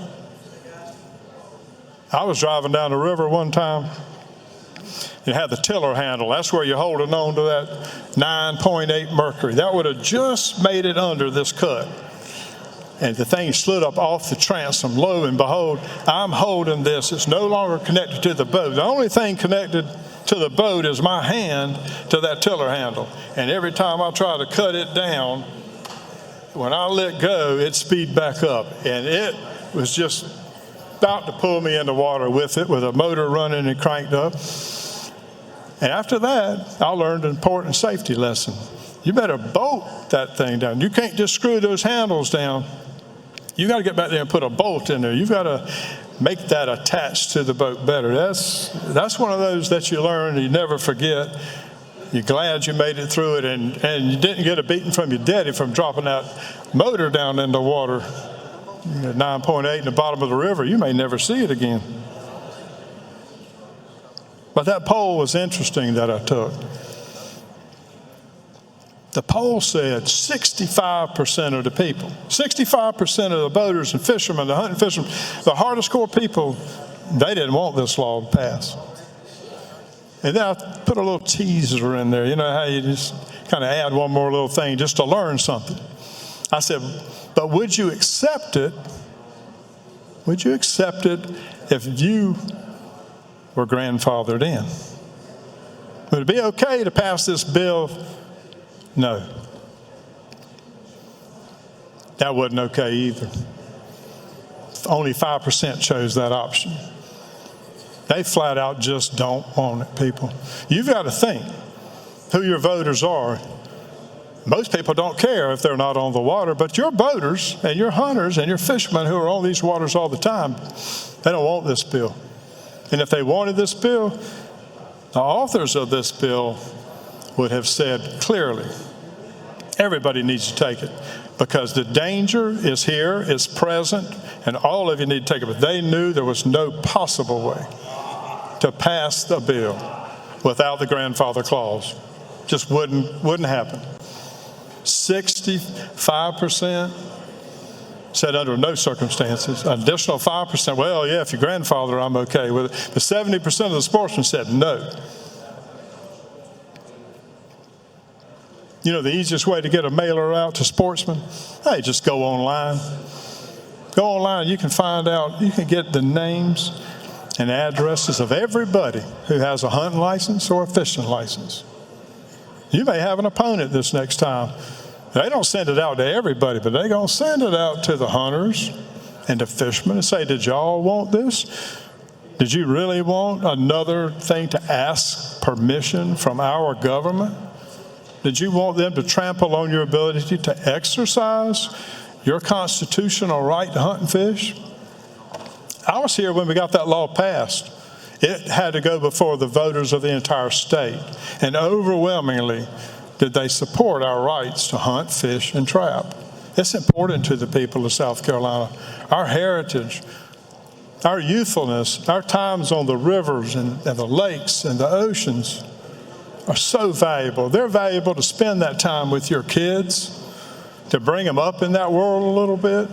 I was driving down the river one time. It had the tiller handle. That's where you're holding on to that 9.8 mercury. That would have just made it under this cut. And the thing slid up off the transom. Lo and behold, I'm holding this. It's no longer connected to the boat. The only thing connected to the boat is my hand to that tiller handle. And every time I try to cut it down, when I let go, it speed back up. And it was just about to pull me in the water with it, with a motor running and cranked up. And after that, I learned an important safety lesson. You better bolt that thing down. You can't just screw those handles down. You got to get back there and put a bolt in there. You've got to make that attached to the boat better. That's one of those that you learn and you never forget. You're glad you made it through it, and you didn't get a beating from your daddy from dropping that motor down in the water. 9.8 in the bottom of the river. You may never see it again. But that poll was interesting that I took. The poll said 65% of the people, 65% of the boaters and fishermen, the hunting fishermen, the hardest core people, they didn't want this law to pass. And then I put a little teaser in there. You know how you just kind of add one more little thing just to learn something. I said, but would you accept it? Would you accept it if you were grandfathered in? Would it be okay to pass this bill? No. That wasn't okay either. Only 5% chose that option. They flat out just don't want it, people. You've got to think who your voters are. Most people don't care if they're not on the water, but your boaters and your hunters and your fishermen who are on these waters all the time, they don't want this bill. And if they wanted this bill, the authors of this bill would have said clearly, everybody needs to take it because the danger is here, it's present, and all of you need to take it. But they knew there was no possible way to pass the bill without the grandfather clause. Just wouldn't happen. 65% said under no circumstances. Additional 5%, well, yeah, if your grandfather, I'm okay with it. But 70% of the sportsmen said no. You know, the easiest way to get a mailer out to sportsmen? Hey, just go online. Go online, you can find out, you can get the names and addresses of everybody who has a hunting license or a fishing license. You may have an opponent this next time. They don't send it out to everybody, but they're going to send it out to the hunters and the fishermen and say, did y'all want this? Did you really want another thing to ask permission from our government? Did you want them to trample on your ability to exercise your constitutional right to hunt and fish? I was here when we got that law passed. It had to go before the voters of the entire state. And overwhelmingly, did they support our rights to hunt, fish, and trap. It's important to the people of South Carolina. Our heritage, our youthfulness, our times on the rivers and the lakes and the oceans are so valuable. They're valuable to spend that time with your kids, to bring them up in that world a little bit,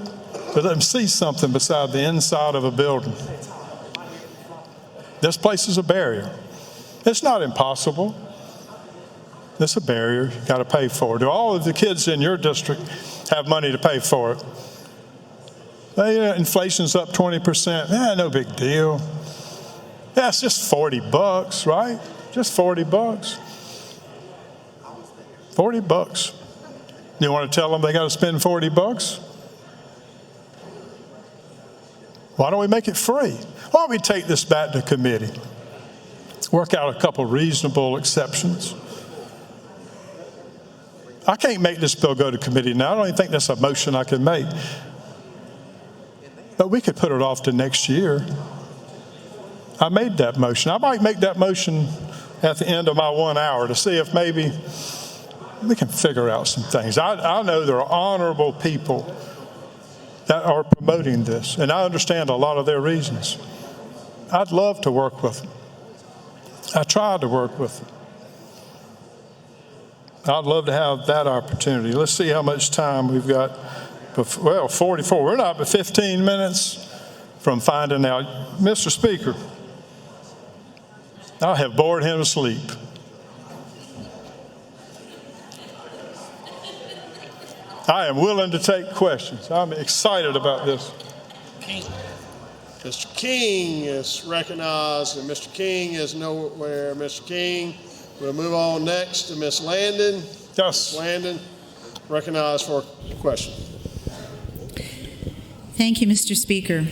to let them see something beside the inside of a building. This place is a barrier. It's not impossible. It's a barrier. You got to pay for it. Do all of the kids in your district have money to pay for it? Inflation's up 20%. No big deal. Yeah, it's just $40, right? Just $40. $40. You want to tell them they got to spend $40? Why don't we make it free? Why don't we take this back to committee? Work out a couple reasonable exceptions. I can't make this bill go to committee now. I don't even think that's a motion I can make. But we could put it off to next year. I made that motion. I might make that motion at the end of my 1 hour to see if maybe we can figure out some things. I know there are honorable people that are promoting this, and I understand a lot of their reasons. I'd love to work with them. I tried to work with them. I'd love to have that opportunity. Let's see how much time we've got. Well, 44. We're not but 15 minutes from finding out. Mr. Speaker, I have bored him asleep. I am willing to take questions. I'm excited about this. Mr. King is recognized, and Mr. King is nowhere. Mr. King, we'll move on next to Ms. Landon. Yes. Ms. Landon, recognized for a question. Thank you, Mr. Speaker.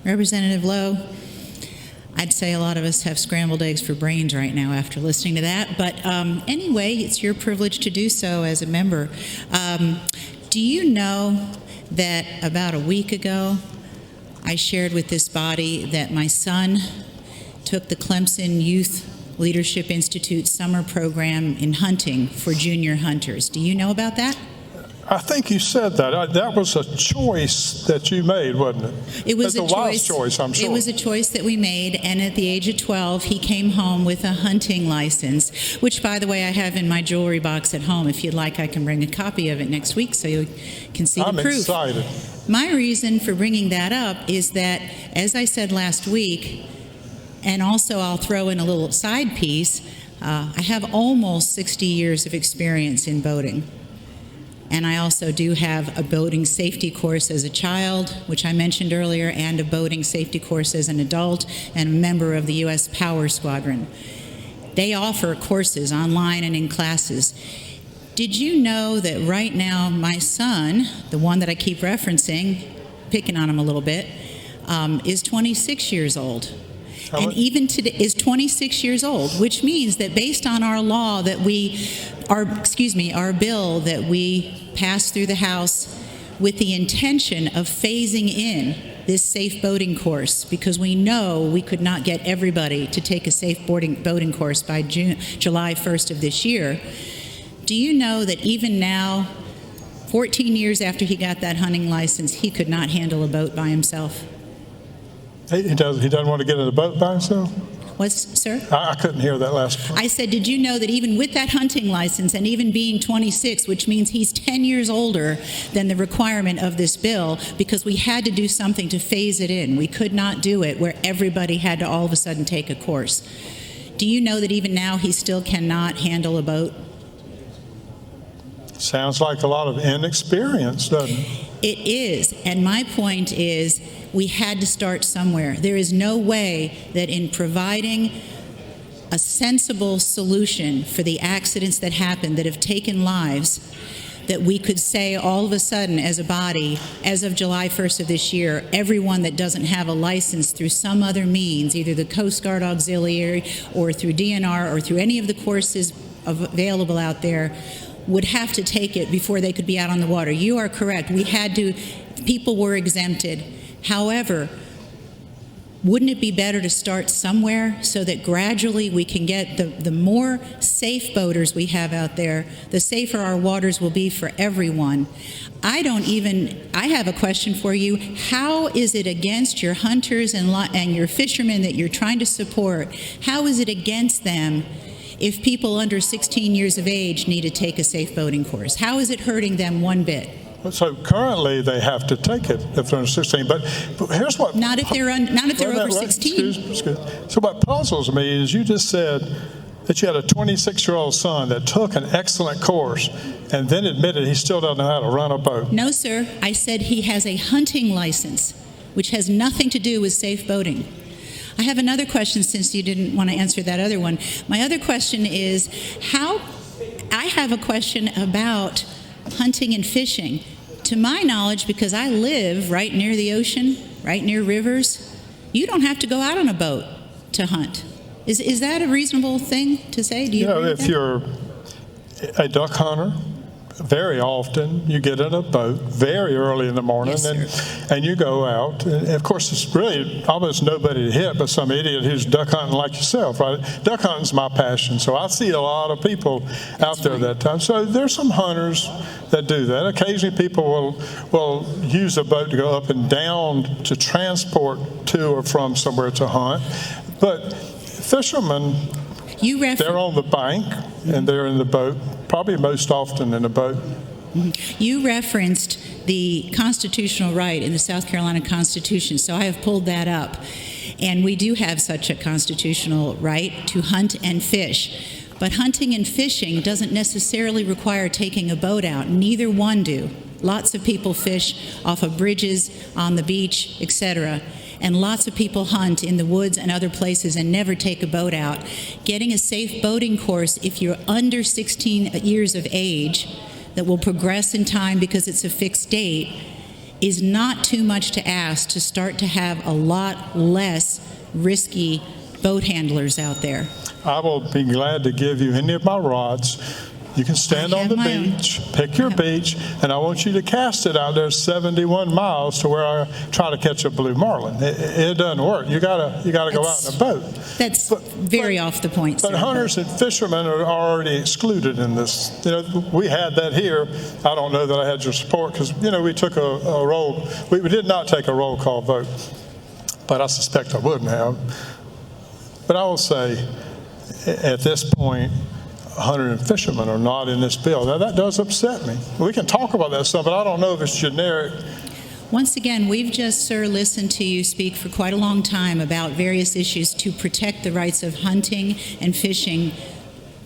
Representative Lowe, I'd say a lot of us have scrambled eggs for brains right now after listening to that. But anyway, it's your privilege to do so as a member. Do you know that about a week ago, I shared with this body that my son took the Clemson Youth Leadership Institute summer program in hunting for junior hunters? Do you know about that? I think you said that. That was a choice that you made, wasn't it? It was That's a wise choice, I'm sure. It was a choice that we made, and at the age of 12, he came home with a hunting license, which, by the way, I have in my jewelry box at home. If you'd like, I can bring a copy of it next week so you can see the proof. I'm excited. My reason for bringing that up is that, as I said last week, and also I'll throw in a little side piece, I have almost 60 years of experience in boating. And I also do have a boating safety course as a child, which I mentioned earlier, and a boating safety course as an adult, and a member of the U.S. Power Squadron. They offer courses online and in classes. Did you know that right now my son, the one that I keep referencing, picking on him a little bit, is 26 years old? And even today is 26 years old, which means that based on our law that our bill that we passed through the House with the intention of phasing in this safe boating course, because we know we could not get everybody to take a safe boating course by July 1st of this year. Do you know that even now, 14 years after he got that hunting license, he could not handle a boat by himself? He doesn't want to get in the boat by himself? Sir? I couldn't hear that last part. I said, did you know that even with that hunting license and even being 26, which means he's 10 years older than the requirement of this bill, because we had to do something to phase it in. We could not do it where everybody had to all of a sudden take a course. Do you know that even now he still cannot handle a boat? Sounds like a lot of inexperience, doesn't it? It is, and my point is we had to start somewhere. There is no way that in providing a sensible solution for the accidents that happen that have taken lives, that we could say all of a sudden as a body, as of July 1st of this year, everyone that doesn't have a license through some other means, either the Coast Guard Auxiliary or through DNR or through any of the courses available out there, would have to take it before they could be out on the water. You are correct. People were exempted. However, wouldn't it be better to start somewhere so that gradually we can get the more safe boaters we have out there, the safer our waters will be for everyone? I have a question for you. How is it against your hunters and your fishermen that you're trying to support? How is it against them if people under 16 years of age need to take a safe boating course? How is it hurting them one bit? So currently they have to take it if they're under 16. But here's what... Not if they're over 16. Excuse. So what puzzles me is you just said that you had a 26-year-old son that took an excellent course and then admitted he still doesn't know how to run a boat. No, sir. I said he has a hunting license, which has nothing to do with safe boating. I have another question since you didn't want to answer that other one. My other question is, I have a question about hunting and fishing. To my knowledge, because I live right near the ocean, right near rivers, you don't have to go out on a boat to hunt. Is that a reasonable thing to say? Do you agree with if that? you're a duck hunter, very often you get in a boat very early in the morning. Yes, and you go out. And of course, it's really almost nobody to hit but some idiot who's duck hunting like yourself, right? Duck hunting's my passion, so I see a lot of people out there that time. So there's some hunters that do that. Occasionally people will use a boat to go up and down to transport to or from somewhere to hunt. But fishermen, they're on the bank and they're in the boat, probably most often in a boat. You referenced the constitutional right in the South Carolina Constitution, so I have pulled that up. And we do have such a constitutional right to hunt and fish. But hunting and fishing doesn't necessarily require taking a boat out. Neither one do. Lots of people fish off of bridges, on the beach, etc. And lots of people hunt in the woods and other places and never take a boat out. Getting a safe boating course, if you're under 16 years of age, that will progress in time because it's a fixed date, is not too much to ask to start to have a lot less risky boat handlers out there. I will be glad to give you any of my rods. You can stand I on the have my own. beach, pick your beach, and I want you to cast it out there 71 miles to where I try to catch a blue marlin. It doesn't work. You gotta go out in a boat. That's very off the point, But sir. hunters and fishermen are already excluded in this. You know, we had that here. I don't know that I had your support because, you know, we took a roll. We did not take a roll call vote, but I suspect I wouldn't have. But I will say, at this point, hunter and fishermen are not in this bill. Now, that does upset me. We can talk about that stuff, but I don't know if it's generic. Once again, we've just, sir, listened to you speak for quite a long time about various issues to protect the rights of hunting and fishing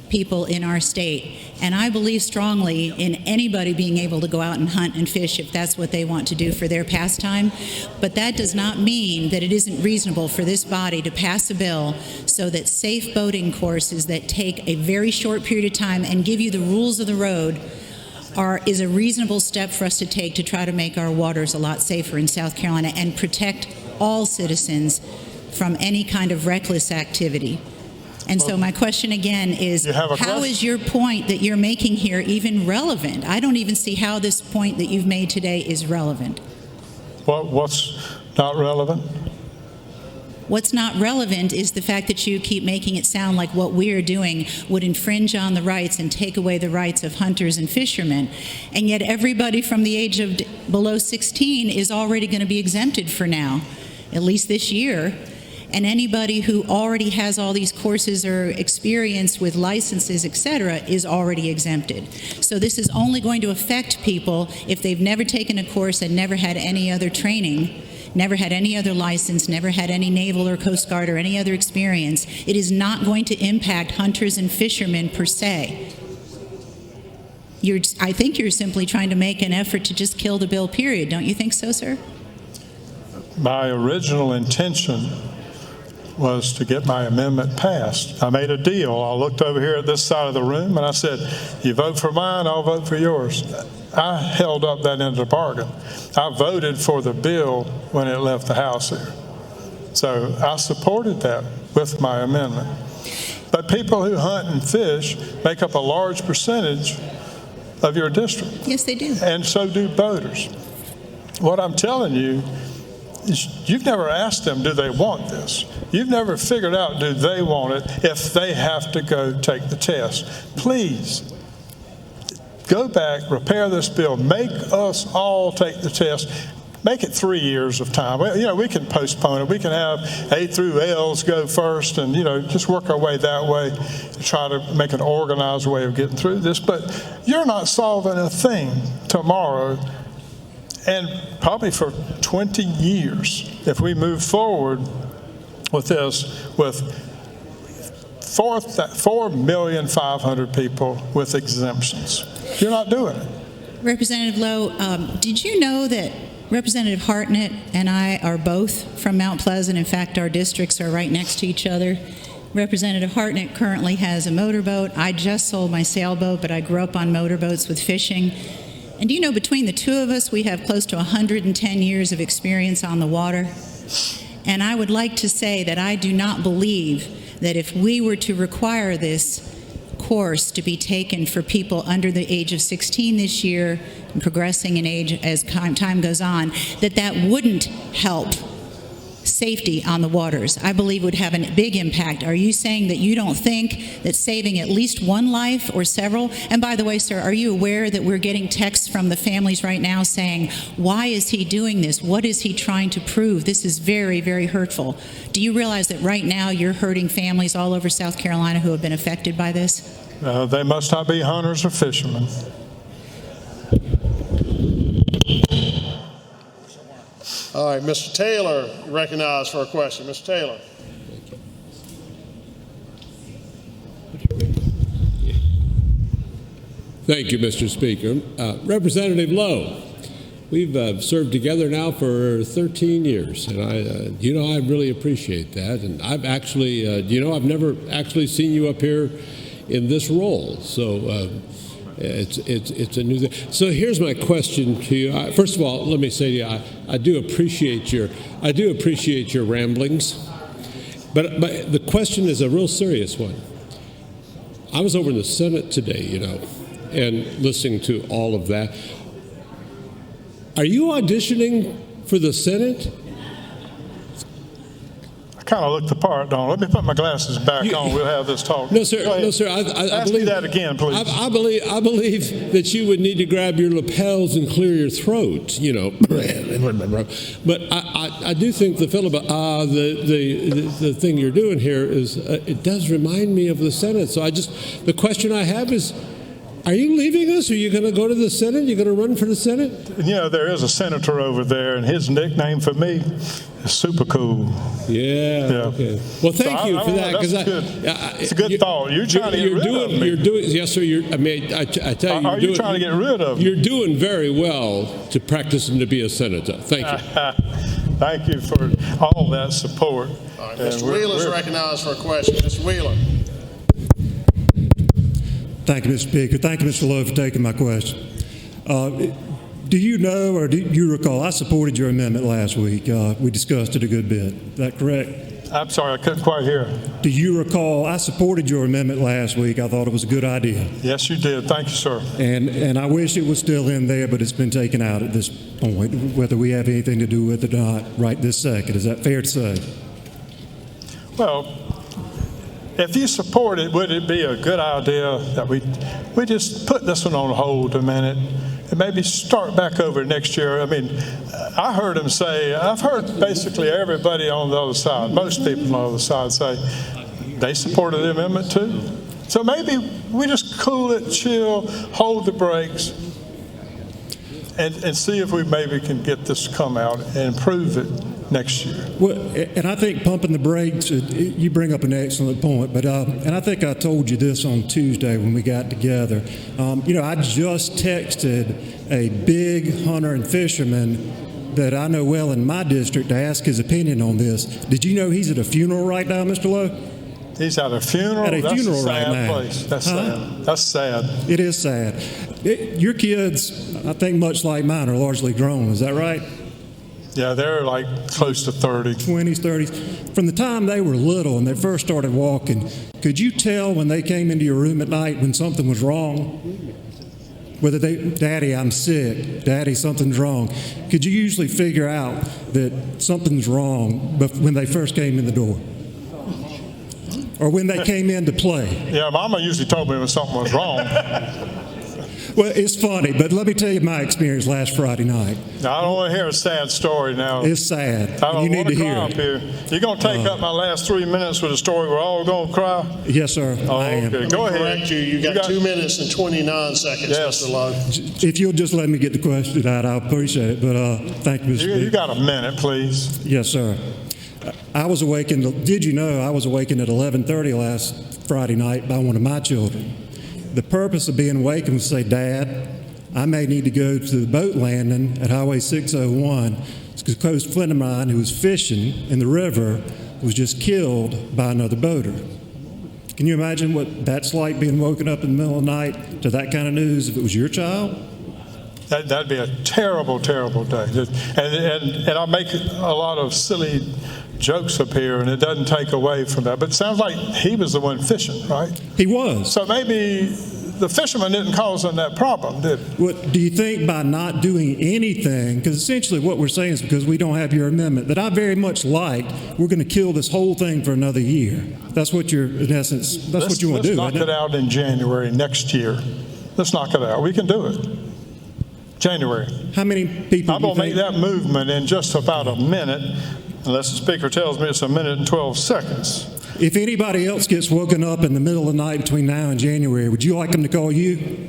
people in our state. And I believe strongly in anybody being able to go out and hunt and fish if that's what they want to do for their pastime. But that does not mean that it isn't reasonable for this body to pass a bill so that safe boating courses that take a very short period of time and give you the rules of the road is a reasonable step for us to take to try to make our waters a lot safer in South Carolina and protect all citizens from any kind of reckless activity. And so my question again is, how is your point that you're making here even relevant? I don't even see how this point that you've made today is relevant. What's not relevant? What's not relevant is the fact that you keep making it sound like what we are doing would infringe on the rights and take away the rights of hunters and fishermen. And yet everybody from the age of below 16 is already going to be exempted for now, at least this year. And anybody who already has all these courses or experience with licenses, etc., is already exempted. So this is only going to affect people if they've never taken a course and never had any other training, never had any other license, never had any Naval or Coast Guard or any other experience. It is not going to impact hunters and fishermen per se. I think you're simply trying to make an effort to just kill the bill, period. Don't you think so, sir? My original intention was to get my amendment passed. I made a deal. I looked over here at this side of the room and I said, you vote for mine, I'll vote for yours. I held up that end of the bargain. I voted for the bill when it left the House here. So I supported that with my amendment. But people who hunt and fish make up a large percentage of your district. Yes, they do. And so do boaters. What I'm telling you is you've never asked them, do they want this? You've never figured out, do they want it if they have to go take the test. Please, go back, repair this bill, make us all take the test. Make it 3 years of time. You know, we can postpone it. We can have A through L's go first and, you know, just work our way that way to try to make an organized way of getting through this. But you're not solving a thing tomorrow. And probably for 20 years, if we move forward with this, with 4,500,000 people with exemptions, you're not doing it. Representative Lowe, did you know that Representative Hartnett and I are both from Mount Pleasant? In fact, our districts are right next to each other. Representative Hartnett currently has a motorboat. I just sold my sailboat, but I grew up on motorboats with fishing. And do you know, between the two of us, we have close to 110 years of experience on the water. And I would like to say that I do not believe that if we were to require this course to be taken for people under the age of 16 this year and progressing in age as time goes on, that wouldn't help safety on the waters. I believe would have a big impact. Are you saying that you don't think that saving at least one life or several? And by the way, sir, are you aware that we're getting texts from the families right now saying, why is he doing this? What is he trying to prove? This is very, very hurtful. Do you realize that right now you're hurting families all over South Carolina who have been affected by this? They must not be hunters or fishermen. All right, Mr. Taylor, recognized for a question. Mr. Taylor. Thank you, Mr. Speaker. Representative Lowe, we've served together now for 13 years, and I really appreciate that. And I've actually, I've never actually seen you up here in this role, so it's a new thing. So here's my question to you. First of all, let me say to you, I do appreciate your ramblings, But the question is a real serious one. I was over in the Senate today, and listening to all of that. Are you auditioning for the Senate? I kind of looked the part, don't I? Let me put my glasses back on. We'll have this talk. No, sir. Go ahead. No, sir. I Ask believe me that again, please. I believe that you would need to grab your lapels and clear your throat. But I do think the thing you're doing here is it does remind me of the Senate. So the question I have is, are you leaving us? Are you going to go to the Senate? You're going to run for the Senate? There is a senator over there, and his nickname for me is Super Cool. Yeah. Okay. Well, thank you for that. That's good. It's a good thought. You're trying to get rid of me. Yes, sir. I tell you. Are you trying to get rid of me? You're doing very well to practicing to be a senator. Thank you. Thank you for all that support. All right, Mr. Wheeler is recognized for a question. Mr. Wheeler. Thank you, Mr. Speaker. Thank you, Mr. Lowe, for taking my question. Do you know or do you recall, I supported your amendment last week. We discussed it a good bit. Is that correct? I'm sorry, I couldn't quite hear. Do you recall, I supported your amendment last week. I thought it was a good idea. Yes, you did. Thank you, sir. And I wish it was still in there, but it's been taken out at this point, whether we have anything to do with it or not right this second. Is that fair to say? Well, if you support it, would it be a good idea that we just put this one on hold a minute and maybe start back over next year? I mean, I heard him say, I've heard basically everybody on the other side, most people on the other side say they supported the amendment too. So maybe we just cool it, chill, hold the brakes, and see if we maybe can get this to come out and improve it next year. Well, and I think pumping the brakes, you bring up an excellent point, but and I think I told you this on Tuesday when we got together. I just texted a big hunter and fisherman that I know well in my district to ask his opinion on this. Did you know he's at a funeral right now, Mr. Lowe? He's at a funeral? At a funeral right now. Place. That's sad. That's sad. It is sad. Your kids, I think much like mine, are largely grown. Is that right? Yeah, they're like close to 30. 20s, 30s. From the time they were little and they first started walking, could you tell when they came into your room at night when something was wrong? Whether Daddy, I'm sick. Daddy, something's wrong. Could you usually figure out that something's wrong when they first came in the door? Or when they came in to play? Yeah, Mama usually told me when something was wrong. Well, it's funny, but let me tell you my experience last Friday night. Now, I don't want to hear a sad story now. It's sad. I don't You need want to to hear cry up it. here. You're going to take up my last 3 minutes with a story we're all going to cry? Yes, sir. I am. Okay, go ahead. Correct you. You got 2 minutes and 29 seconds, Yes. Mr. Lowe. If you'll just let me get the question out, I'll appreciate it. But thank you, Mr. You Speaker. got a minute, please. Yes, sir. I was awakened. Did you know I was awakened at 11:30 last Friday night by one of my children? The purpose of being awakened was to say, Dad, I may need to go to the boat landing at Highway 601 because a close friend of mine who was fishing in the river was just killed by another boater. Can you imagine what that's like, being woken up in the middle of the night to that kind of news if it was your child? That'd be a terrible, terrible day. And I make a lot of silly jokes up here, and it doesn't take away from that. But it sounds like he was the one fishing, right? He was. So maybe the fisherman didn't cause him that problem, did he? What do you think by not doing anything? Because essentially what we're saying is because we don't have your amendment that I very much liked, we're going to kill this whole thing for another year. That's what you're, in essence, what you want to do. Let's knock it out in January next year. Let's knock it out. We can do it. January. How many people I'm do you going to make think? that movement in just about a minute, unless the speaker tells me it's a minute and 12 seconds. If anybody else gets woken up in the middle of the night between now and January, would you like them to call you?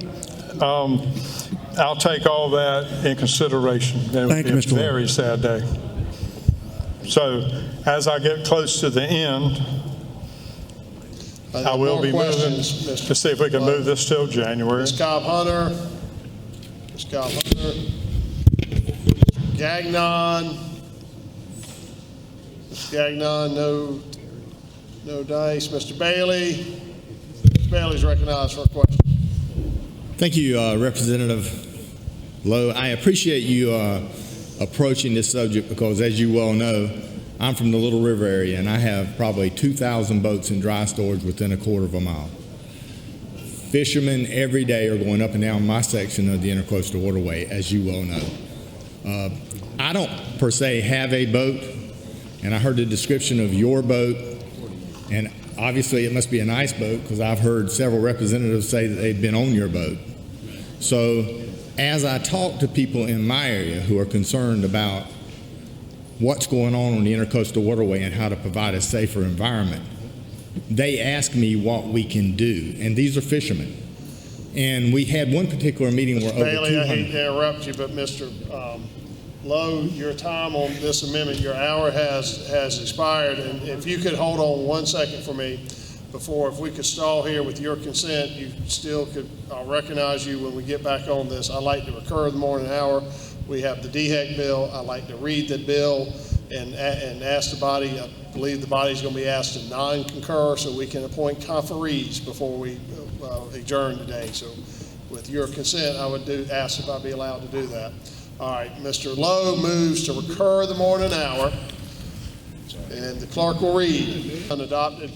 I'll take all that in consideration. It would Thank be you, a Mr. Lowe. very sad day. So as I get close to the end, I will be moving to see if we can move this till January. Ms. Cobb Hunter. Ms. Cobb Hunter. Gagnon. Ms. Gagnon, no dice. Mr. Bailey. Mr. Bailey's recognized for a question. Thank you, Representative Lowe. I appreciate you approaching this subject because, as you well know, I'm from the Little River area, and I have probably 2,000 boats in dry storage within a quarter of a mile. Fishermen every day are going up and down my section of the Intercoastal Waterway, as you well know. I don't per se have a boat, and I heard the description of your boat, and obviously it must be a nice boat because I've heard several representatives say that they've been on your boat. So as I talk to people in my area who are concerned about what's going on the Intercoastal Waterway and how to provide a safer environment, they ask me what we can do, and these are fishermen. And we had one particular meeting where over Bailey, 200... I hate to interrupt you, but Mr. Lowe, your time on this amendment, your hour has expired, and if you could hold on 1 second for me before, if we could stall here with your consent, you still could, I'll recognize you when we get back on this. I like to recur the morning hour. We have the DHEC bill. I like to read the bill and ask the body. I believe the body's going to be asked to non-concur so we can appoint conferees before we adjourn today. So with your consent, I would ask if I'd be allowed to do that. All right, Mr. Lowe moves to recur the morning hour, and the clerk will read. Unadopted.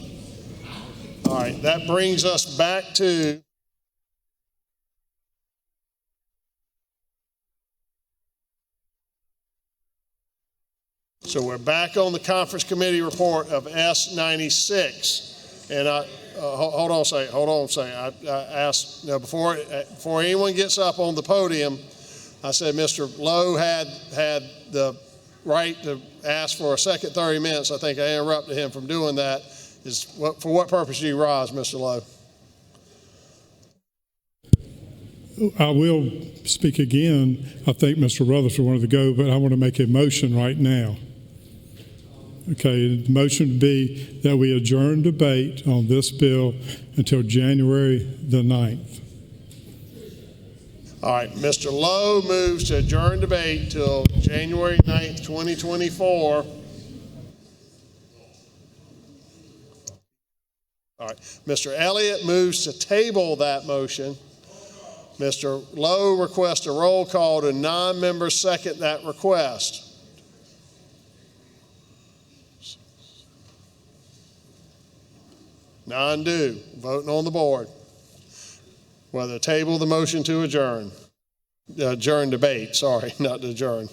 All right, that brings us back to so we're back on the conference committee report of S96, and hold on a second. I asked before anyone gets up on the podium. I said Mr. Lowe had the right to ask for a second 30 minutes. I think I interrupted him from doing that. For what purpose do you rise, Mr. Lowe? I will speak again. I think Mr. Rutherford wanted to go, but I want to make a motion right now. Okay, the motion would be that we adjourn debate on this bill until January the 9th. All right, Mr. Lowe moves to adjourn debate till January 9th, 2024. All right, Mr. Elliott moves to table that motion. Mr. Lowe requests a roll call to non-members second that request. None do. Voting on the board. Whether table the motion to adjourn. Adjourn debate, sorry, not to adjourn.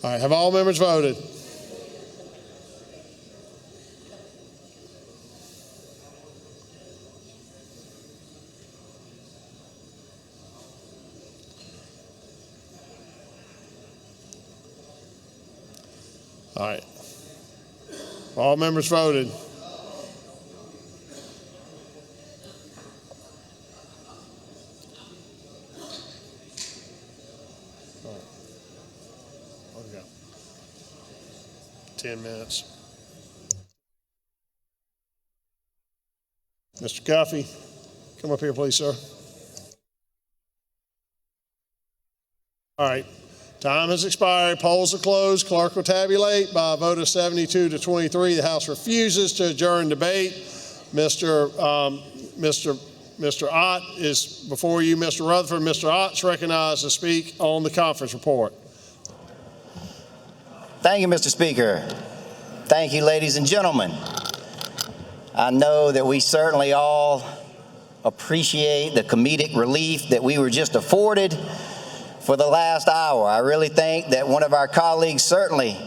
All right, have all members voted? All right. All members voted. All right. Okay. 10 minutes. Mr. Coffey, come up here, please, sir. All right. Time has expired. Polls are closed. Clerk will tabulate by a vote of 72 to 23. The House refuses to adjourn debate. Mr. Ott is before you. Mr. Rutherford. Mr. Ott's recognized to speak on the conference report. Thank you, Mr. Speaker. Thank you, ladies and gentlemen. I know that we certainly all appreciate the comedic relief that we were just afforded for the last hour. I really think that one of our colleagues certainly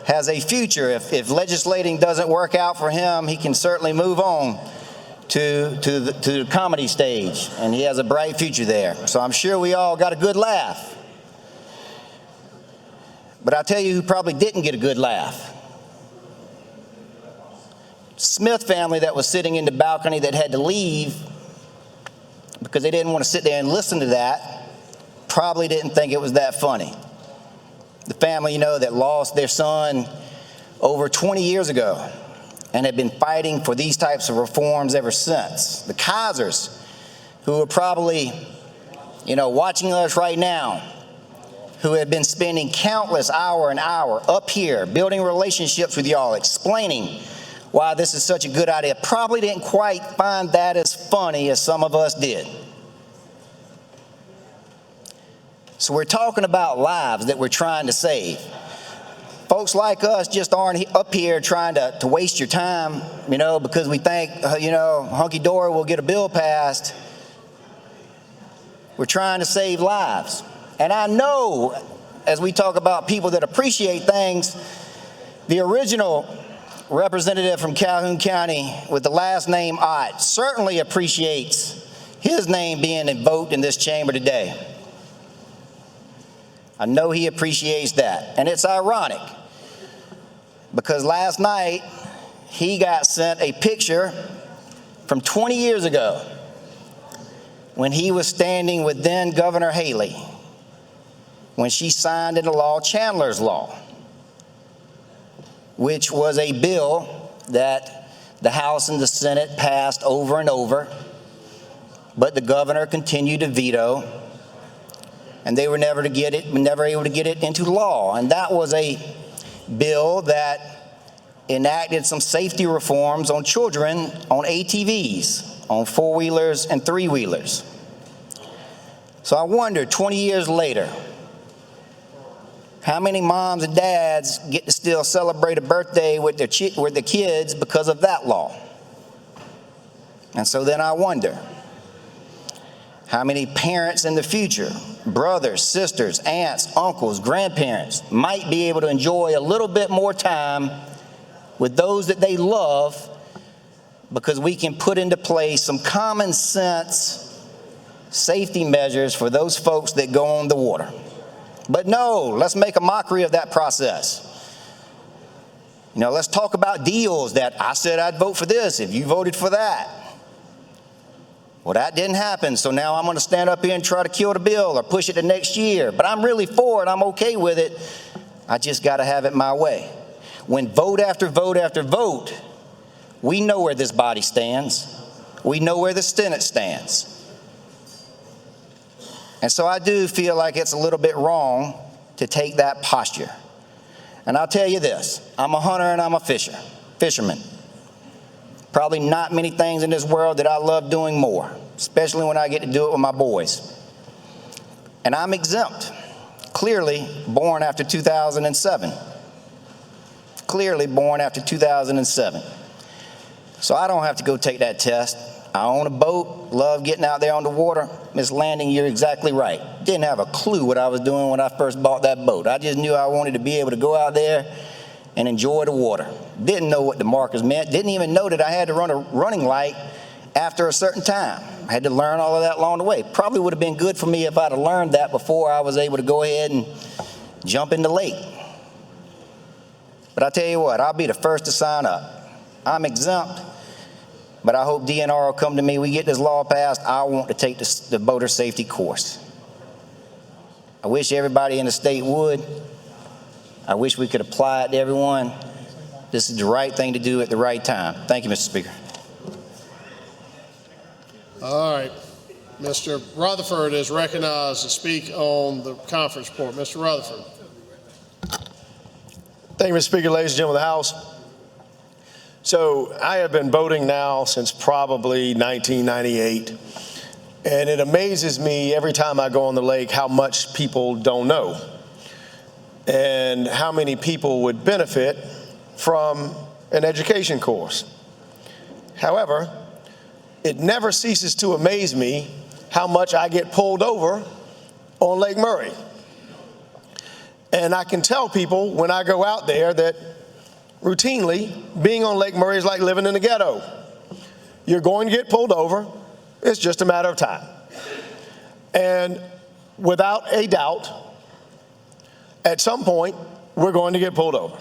has a future. If legislating doesn't work out for him, he can certainly move on to the comedy stage, and he has a bright future there. So I'm sure we all got a good laugh. But I'll tell you who probably didn't get a good laugh. Smith family that was sitting in the balcony that had to leave because they didn't want to sit there and listen to that probably didn't think it was that funny. The family, that lost their son over 20 years ago and have been fighting for these types of reforms ever since. The Kaisers, who are probably, watching us right now, who have been spending countless hour and hour up here building relationships with y'all, explaining why this is such a good idea, probably didn't quite find that as funny as some of us did. So we're talking about lives that we're trying to save. Folks like us just aren't up here trying to waste your time, because we think, hunky-dory, we'll get a bill passed. We're trying to save lives. And I know, as we talk about people that appreciate things, the original representative from Calhoun County with the last name Ott certainly appreciates his name being invoked in this chamber today. I know he appreciates that. And it's ironic because last night he got sent a picture from 20 years ago when he was standing with then Governor Haley when she signed into law Chandler's Law, which was a bill that the House and the Senate passed over and over, but the governor continued to veto, and they were never able to get it into law. And that was a bill that enacted some safety reforms on children on ATVs, on four-wheelers and three-wheelers. So I wonder, 20 years later, how many moms and dads get to still celebrate a birthday with their kids because of that law? And so then I wonder, how many parents in the future, brothers, sisters, aunts, uncles, grandparents, might be able to enjoy a little bit more time with those that they love because we can put into place some common sense safety measures for those folks that go on the water. But no, let's make a mockery of that process. Let's talk about deals that I said I'd vote for this if you voted for that. Well, that didn't happen, so now I'm going to stand up here and try to kill the bill or push it to next year. But I'm really for it. I'm okay with it. I just got to have it my way. When vote after vote after vote, we know where this body stands. We know where the Senate stands. And so I do feel like it's a little bit wrong to take that posture. And I'll tell you this, I'm a hunter and I'm a fisherman. Probably not many things in this world that I love doing more, especially when I get to do it with my boys. And I'm exempt, clearly born after 2007. Clearly born after 2007. So I don't have to go take that test. I own a boat, love getting out there on the water. Miss Landing, you're exactly right. Didn't have a clue what I was doing when I first bought that boat. I just knew I wanted to be able to go out there and enjoy the water. Didn't know what the markers meant. Didn't even know that I had to run a running light after a certain time. I had to learn all of that along the way. Probably would have been good for me if I'd have learned that before I was able to go ahead and jump in the lake. But I tell you what, I'll be the first to sign up. I'm exempt. But I hope DNR will come to me. We get this law passed. I want to take the boater safety course. I wish everybody in the state would. I wish we could apply it to everyone. This is the right thing to do at the right time. Thank you, Mr. Speaker. All right. Mr. Rutherford is recognized to speak on the conference report. Mr. Rutherford. Thank you, Mr. Speaker, ladies and gentlemen of the House. So I have been voting now since probably 1998, and it amazes me every time I go on the lake how much people don't know and how many people would benefit from an education course. However, it never ceases to amaze me how much I get pulled over on Lake Murray. And I can tell people when I go out there that routinely, being on Lake Murray is like living in the ghetto. You're going to get pulled over. It's just a matter of time. And without a doubt, at some point, we're going to get pulled over.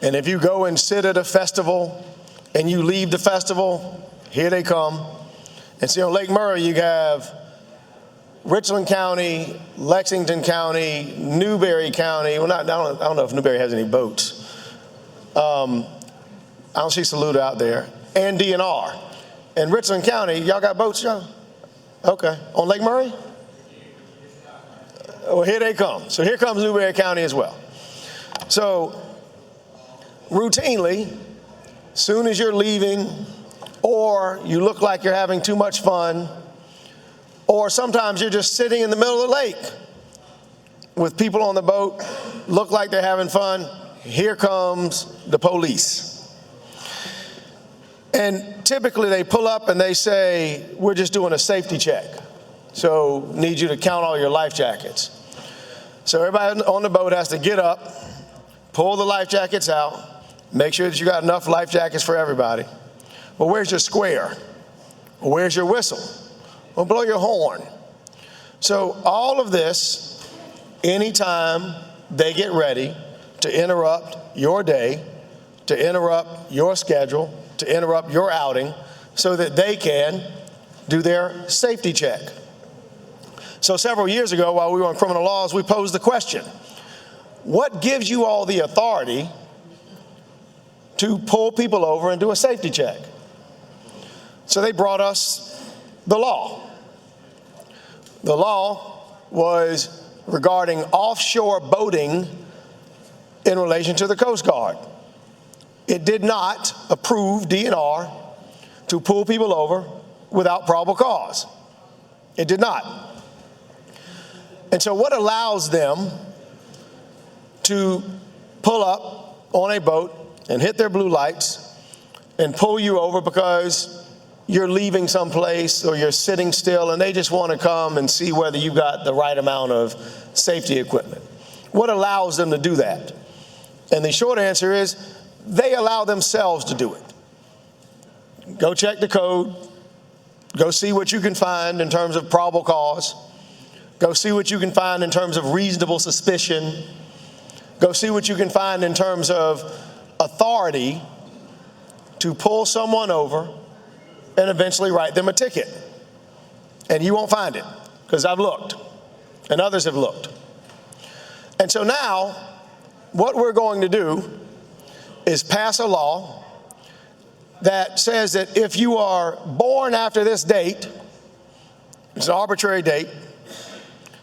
And if you go and sit at a festival and you leave the festival, here they come. And see, on Lake Murray, you have Richland County, Lexington County, Newberry County. Well, I don't know if Newberry has any boats. I don't see Saluda out there. And DNR. And Richland County, y'all got boats, y'all? Okay. On Lake Murray? Well, here they come. So here comes Newberry County as well. So routinely, soon as you're leaving, or you look like you're having too much fun, or sometimes you're just sitting in the middle of the lake with people on the boat, look like they're having fun, here comes the police. And typically they pull up and they say, we're just doing a safety check. So need you to count all your life jackets. So everybody on the boat has to get up, pull the life jackets out, make sure that you got enough life jackets for everybody. Well, where's your square? Well, where's your whistle? Well, blow your horn. So all of this, anytime they get ready to interrupt your day, to interrupt your schedule, to interrupt your outing, so that they can do their safety check. So several years ago, while we were on criminal laws, we posed the question, what gives you all the authority to pull people over and do a safety check? So they brought us the law. The law was regarding offshore boating in relation to the Coast Guard. It did not approve DNR to pull people over without probable cause. It did not. And so what allows them to pull up on a boat and hit their blue lights and pull you over because you're leaving someplace or you're sitting still and they just want to come and see whether you got the right amount of safety equipment? What allows them to do that? And the short answer is they allow themselves to do it. Go check the code. Go see what you can find in terms of probable cause. Go see what you can find in terms of reasonable suspicion. Go see what you can find in terms of authority to pull someone over and eventually write them a ticket. And you won't find it because I've looked and others have looked. And so now what we're going to do is pass a law that says that if you are born after this date, it's an arbitrary date,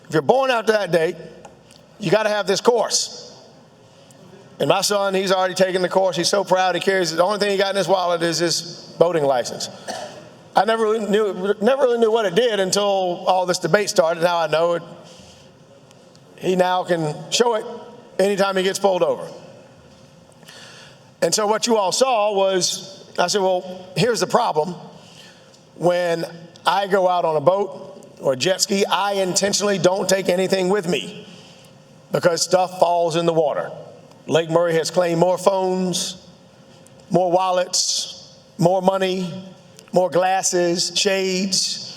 if you're born after that date, you got to have this course. And my son, he's already taken the course. He's so proud. He carries the only thing he got in his wallet is his boating license. I never really knew what it did until all this debate started. Now I know it. He now can show it anytime he gets pulled over. And so what you all saw was, I said, well, here's the problem. When I go out on a boat or a jet ski, I intentionally don't take anything with me because stuff falls in the water. Lake Murray has claimed more phones, more wallets, more money, more glasses, shades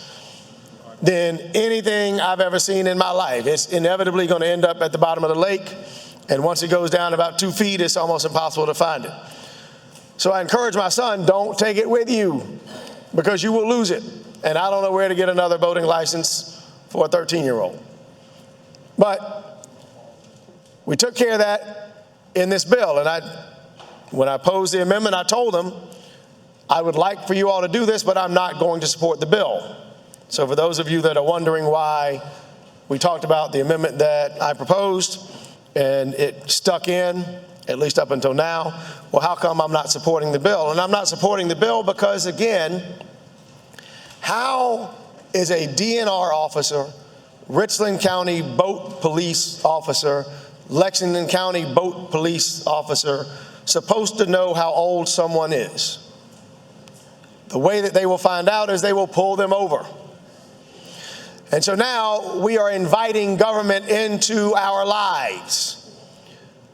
than anything I've ever seen in my life. It's inevitably going to end up at the bottom of the lake. And once it goes down about 2 feet, it's almost impossible to find it. So I encourage my son, don't take it with you because you will lose it. And I don't know where to get another boating license for a 13-year-old. But we took care of that in this bill. And when I posed the amendment, I told them, I would like for you all to do this, but I'm not going to support the bill. So for those of you that are wondering why we talked about the amendment that I proposed, and it stuck in, at least up until now. Well, how come I'm not supporting the bill? And I'm not supporting the bill because, again, how is a DNR officer, Richland County Boat Police officer, Lexington County Boat Police officer supposed to know how old someone is? The way that they will find out is they will pull them over. And so now we are inviting government into our lives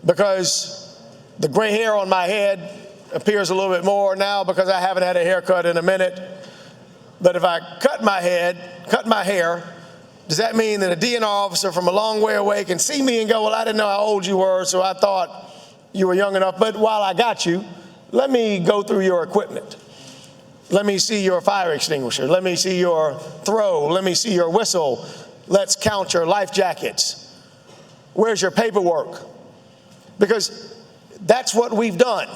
because the gray hair on my head appears a little bit more now because I haven't had a haircut in a minute. But if I cut my hair, does that mean that a DNR officer from a long way away can see me and go, well, I didn't know how old you were, so I thought you were young enough. But while I got you, let me go through your equipment. Let me see your fire extinguisher. Let me see your throw. Let me see your whistle. Let's count your life jackets. Where's your paperwork? Because that's what we've done.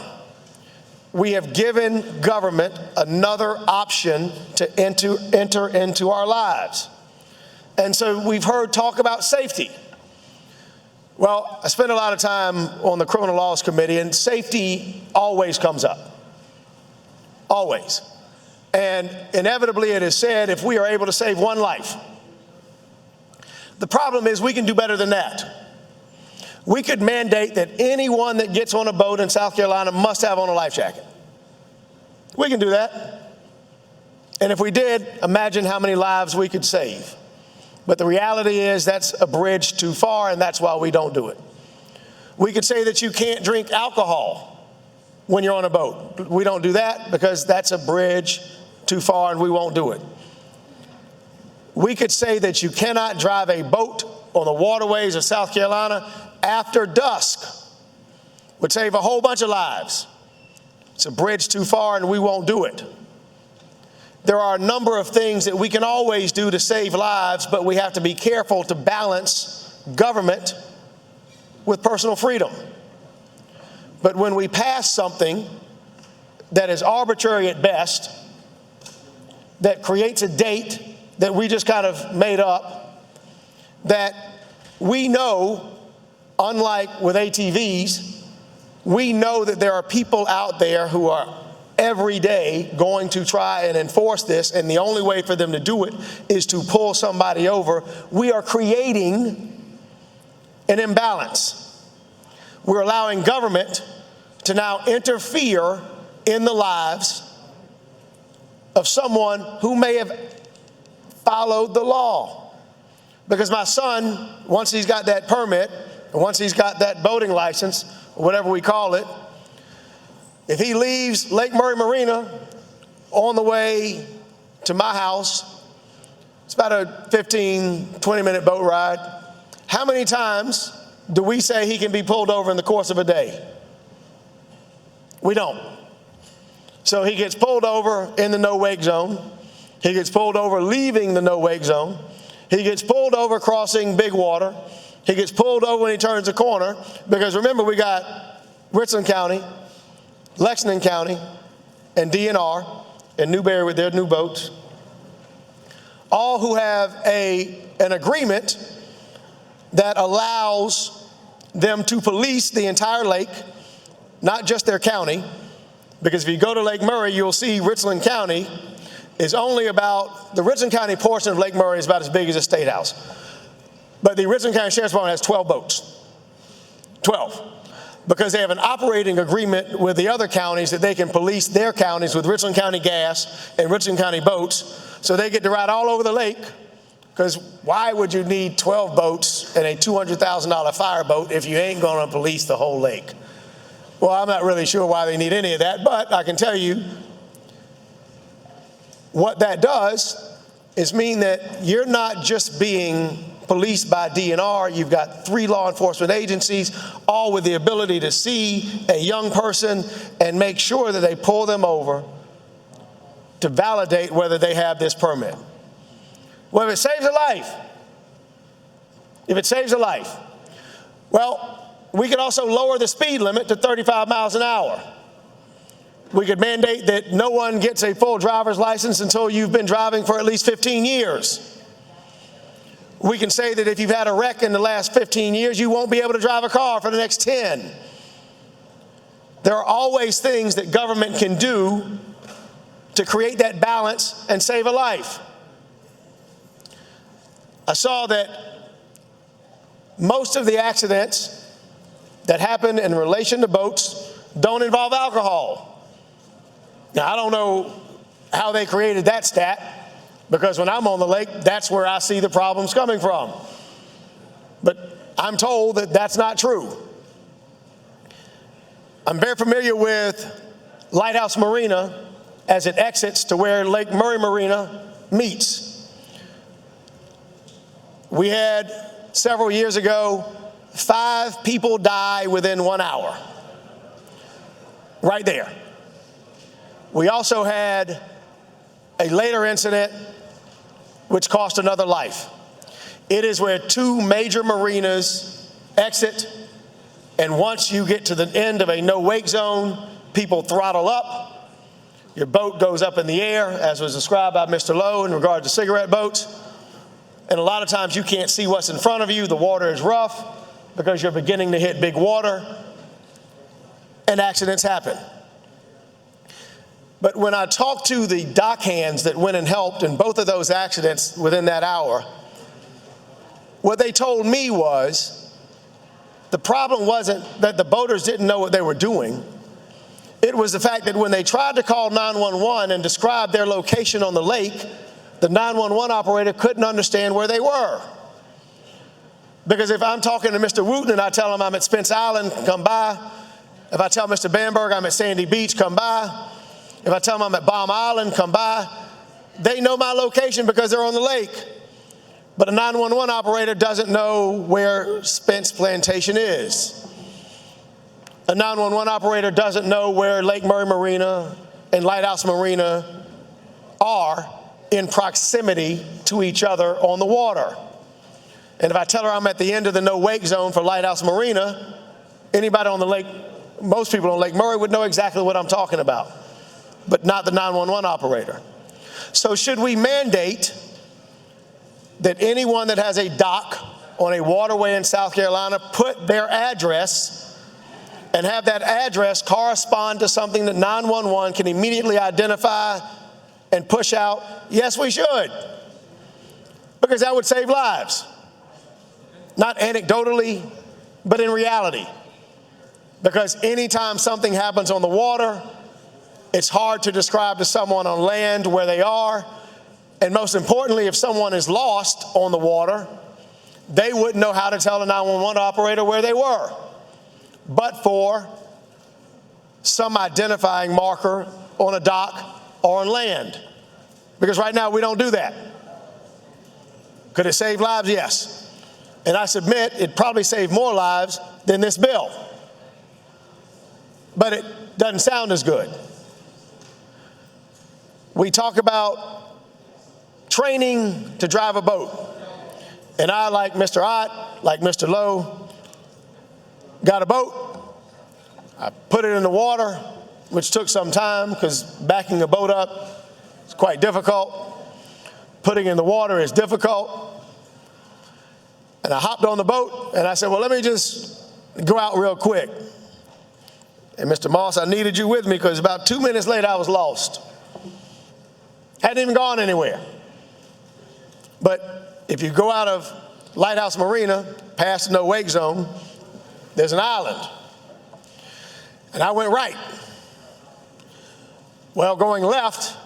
We have given government another option to enter into our lives. And so we've heard talk about safety. Well, I spend a lot of time on the Criminal Laws Committee, and safety always comes up. Always. And inevitably it is said, if we are able to save one life. The problem is we can do better than that. We could mandate that anyone that gets on a boat in South Carolina must have on a life jacket. We can do that. And if we did, imagine how many lives we could save. But the reality is that's a bridge too far, and that's why we don't do it. We could say that you can't drink alcohol when you're on a boat. We don't do that because that's a bridge too far, and we won't do it. We could say that you cannot drive a boat on the waterways of South Carolina after dusk. Would save a whole bunch of lives. It's a bridge too far, and we won't do it. There are a number of things that we can always do to save lives, but we have to be careful to balance government with personal freedom. But when we pass something that is arbitrary at best, that creates a date that we just kind of made up, that we know, unlike with ATVs, we know that there are people out there who are every day going to try and enforce this, and the only way for them to do it is to pull somebody over. We are creating an imbalance. We're allowing government to now interfere in the lives of someone who may have followed the law. Because my son, once he's got that permit, once he's got that boating license, or whatever we call it, if he leaves Lake Murray Marina on the way to my house, it's about a 15, 20-minute boat ride. How many times do we say he can be pulled over in the course of a day? We don't. So he gets pulled over in the no-wake zone. He gets pulled over leaving the no-wake zone. He gets pulled over crossing big water. He gets pulled over when he turns a corner. Because remember, we got Richland County, Lexington County, and DNR, and Newberry with their new boats, all who have an agreement that allows them to police the entire lake, not just their county. Because if you go to Lake Murray, you'll see Richland County is only about, the Richland County portion of Lake Murray is about as big as a state house. But the Richland County Sheriff's Department has 12 boats. 12. Because they have an operating agreement with the other counties that they can police their counties with Richland County gas and Richland County boats, so they get to ride all over the lake. Because why would you need 12 boats and a $200,000 fire boat if you ain't going to police the whole lake? Well, I'm not really sure why they need any of that, but I can tell you what that does is mean that you're not just being policed by DNR. You've got 3 law enforcement agencies, all with the ability to see a young person and make sure that they pull them over to validate whether they have this permit. Well, if it saves a life, well, we could also lower the speed limit to 35 miles an hour. We could mandate that no one gets a full driver's license until you've been driving for at least 15 years. We can say that if you've had a wreck in the last 15 years, you won't be able to drive a car for the next 10. There are always things that government can do to create that balance and save a life. I saw that most of the accidents that happen in relation to boats don't involve alcohol. Now, I don't know how they created that stat, because when I'm on the lake, that's where I see the problems coming from. But I'm told that that's not true. I'm very familiar with Lighthouse Marina as it exits to where Lake Murray Marina meets. We had, several years ago, 5 people die within 1 hour. Right there. We also had a later incident which cost another life. It is where two major marinas exit, and once you get to the end of a no-wake zone, people throttle up. Your boat goes up in the air, as was described by Mr. Lowe in regard to cigarette boats. And a lot of times you can't see what's in front of you. The water is rough because you're beginning to hit big water, and accidents happen. But when I talked to the dock hands that went and helped in both of those accidents within that hour, what they told me was the problem wasn't that the boaters didn't know what they were doing. It was the fact that when they tried to call 911 and describe their location on the lake, the 911 operator couldn't understand where they were. Because if I'm talking to Mr. Wooten and I tell him I'm at Spence Island, come by. If I tell Mr. Bamberg I'm at Sandy Beach, come by. If I tell them I'm at Baum Island, come by. They know my location because they're on the lake. But a 911 operator doesn't know where Spence Plantation is. A 911 operator doesn't know where Lake Murray Marina and Lighthouse Marina are in proximity to each other on the water. And if I tell her I'm at the end of the no-wake zone for Lighthouse Marina, anybody on the lake, most people on Lake Murray would know exactly what I'm talking about, but not the 911 operator. So should we mandate that anyone that has a dock on a waterway in South Carolina put their address and have that address correspond to something that 911 can immediately identify and push out? Yes, we should, because that would save lives. Not anecdotally, but in reality. Because anytime something happens on the water, it's hard to describe to someone on land where they are. And most importantly, if someone is lost on the water, they wouldn't know how to tell a 911 operator where they were, but for some identifying marker on a dock or on land. Because right now we don't do that. Could it save lives? Yes. And I submit it probably saved more lives than this bill. But it doesn't sound as good. We talk about training to drive a boat. And I, like Mr. Ott, like Mr. Lowe, got a boat. I put it in the water, which took some time because backing a boat up is quite difficult. Putting in the water is difficult. And I hopped on the boat and I said, well, let me just go out real quick. And Mr. Moss, I needed you with me because about 2 minutes later I was lost. Hadn't even gone anywhere. But if you go out of Lighthouse Marina, past the no-wake zone, there's an island. And I went right. Well, going left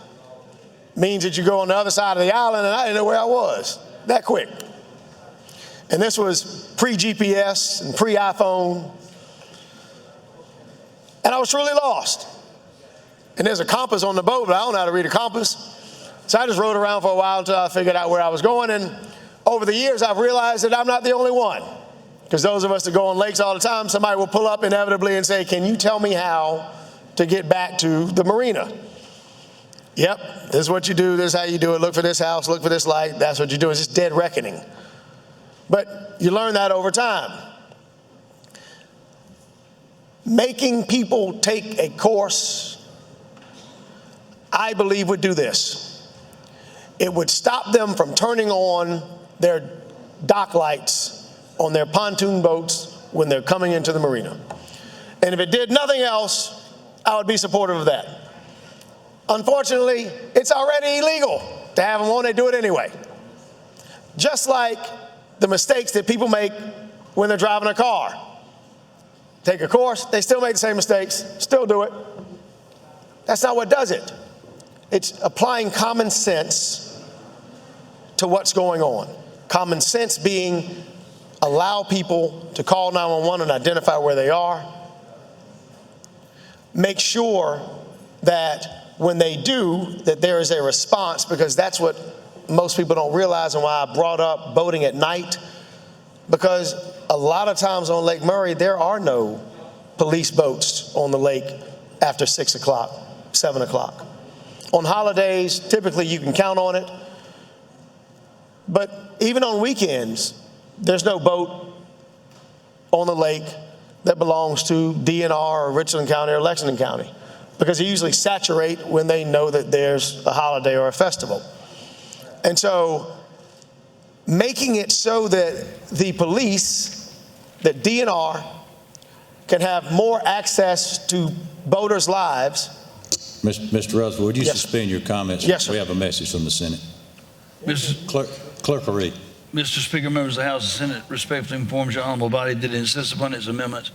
means that you go on the other side of the island, and I didn't know where I was that quick. And this was pre-GPS and pre-iPhone. And I was truly lost. And there's a compass on the boat, but I don't know how to read a compass. So I just rode around for a while until I figured out where I was going. And over the years, I've realized that I'm not the only one. Because those of us that go on lakes all the time, somebody will pull up inevitably and say, can you tell me how to get back to the marina? Yep, this is what you do. This is how you do it. Look for this house. Look for this light. That's what you do. It's just dead reckoning. But you learn that over time. Making people take a course, I believe, would do this. It would stop them from turning on their dock lights on their pontoon boats when they're coming into the marina. And if it did nothing else, I would be supportive of that. Unfortunately, it's already illegal to have them on. They do it anyway. Just like the mistakes that people make when they're driving a car. Take a course, they still make the same mistakes, still do it. That's not what does it. It's applying common sense to what's going on. Common sense being allow people to call 911 and identify where they are. Make sure that when they do, that there is a response, because that's what most people don't realize, and why I brought up boating at night. Because a lot of times on Lake Murray, there are no police boats on the lake after 6 o'clock, 7 o'clock. On holidays, typically you can count on it. But even on weekends, there's no boat on the lake that belongs to DNR or Richland County or Lexington County, because they usually saturate when they know that there's a holiday or a festival. And so making it so that the police, that DNR, can have more access to boaters' lives. Mr. Rutherford, would you suspend your comments? Yes, sir. We have a message from the Senate. Clerk will read. Mr. Speaker, members of the House and Senate respectfully informs your honorable body that it insists upon its amendments.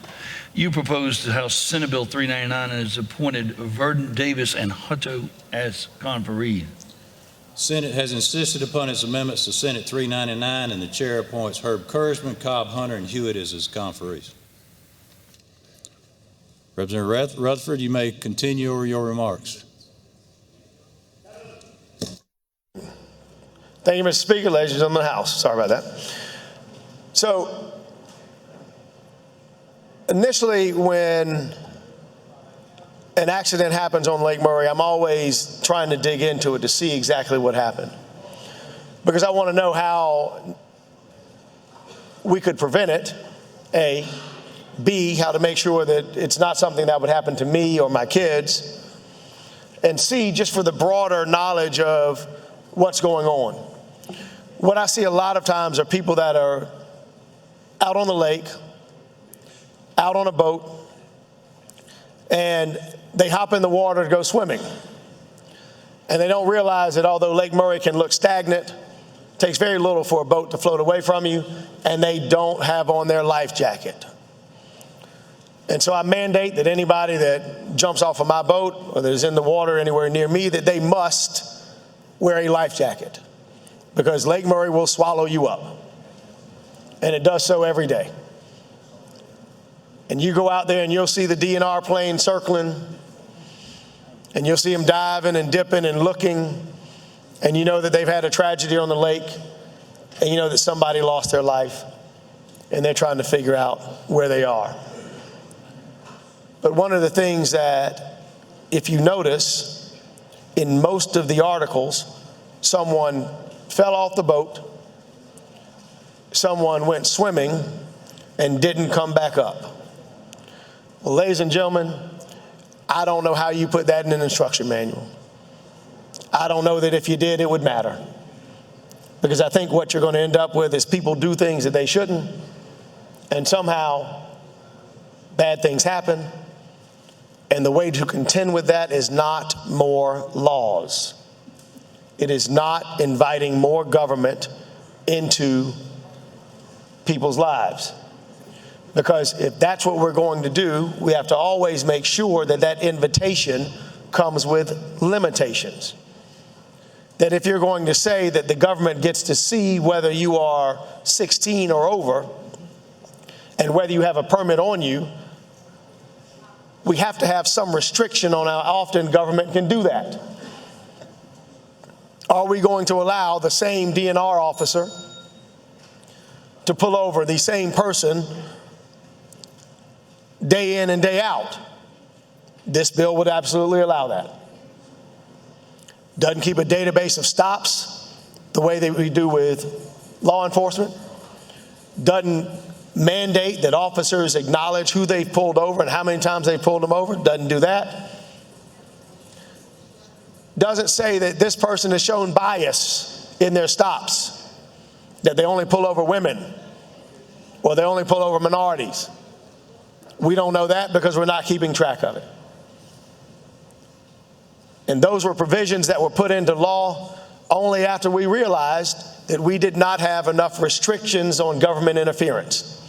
You proposed to House Senate Bill 399 and has appointed Verdon, Davis, and Hutto as conferees. Senate has insisted upon its amendments to Senate 399, and the chair appoints Herb Kurzman, Cobb, Hunter, and Hewitt as his conferees. Representative Rutherford, you may continue your remarks. Thank you, Mr. Speaker. Ladies and gentlemen of the House. Sorry about that. So, initially, when an accident happens on Lake Murray, I'm always trying to dig into it to see exactly what happened, because I want to know how we could prevent it, A. B, how to make sure that it's not something that would happen to me or my kids, and C, just for the broader knowledge of what's going on. What I see a lot of times are people that are out on the lake, out on a boat, and they hop in the water to go swimming. And they don't realize that although Lake Murray can look stagnant, it takes very little for a boat to float away from you, and they don't have on their life jacket. And so I mandate that anybody that jumps off of my boat or that is in the water anywhere near me, that they must wear a life jacket, because Lake Murray will swallow you up. And it does so every day. And you go out there and you'll see the DNR plane circling, and you'll see them diving and dipping and looking, and you know that they've had a tragedy on the lake, and you know that somebody lost their life, and they're trying to figure out where they are. But one of the things that, if you notice, in most of the articles, someone fell off the boat, someone went swimming and didn't come back up. Well, ladies and gentlemen, I don't know how you put that in an instruction manual. I don't know that if you did, it would matter. Because I think what you're going to end up with is people do things that they shouldn't, and somehow bad things happen. And the way to contend with that is not more laws. It is not inviting more government into people's lives. Because if that's what we're going to do, we have to always make sure that that invitation comes with limitations. That if you're going to say that the government gets to see whether you are 16 or over and whether you have a permit on you, we have to have some restriction on how often government can do that. Are we going to allow the same DNR officer to pull over the same person day in and day out? This bill would absolutely allow that. Doesn't keep a database of stops the way that we do with law enforcement. Doesn't mandate that officers acknowledge who they've pulled over and how many times they've pulled them over. Doesn't do that. Doesn't say that this person has shown bias in their stops, that they only pull over women or they only pull over minorities. We don't know that because we're not keeping track of it. And those were provisions that were put into law only after we realized that we did not have enough restrictions on government interference.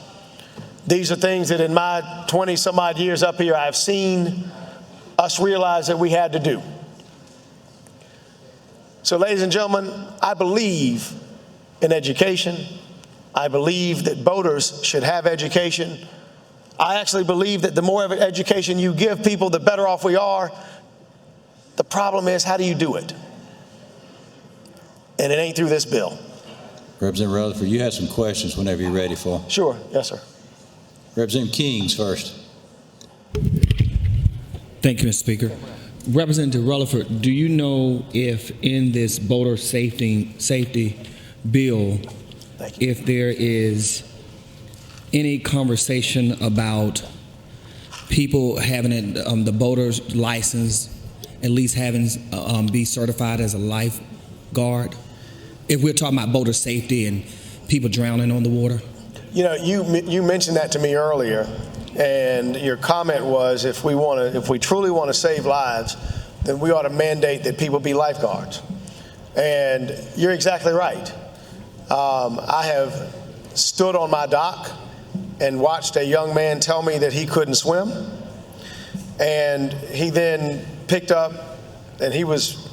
These are things that in my 20 some odd years up here, I've seen us realize that we had to do. So ladies and gentlemen, I believe in education. I believe that boaters should have education. I actually believe that the more of education you give people, the better off we are. The problem is, how do you do it? And it ain't through this bill. Representative Rutherford, you have some questions whenever you're ready for. Sure, yes, sir. Representative Kings first. Thank you, Mr. Speaker. Representative Rutherford, do you know if in this boater safety bill, if there is any conversation about people having the boater's license, at least having be certified as a lifeguard? If we're talking about boater safety and people drowning on the water? You know, you mentioned that to me earlier, and your comment was if we truly want to save lives, then we ought to mandate that people be lifeguards. And you're exactly right. I have stood on my dock and watched a young man tell me that he couldn't swim, and he then picked up, and he was,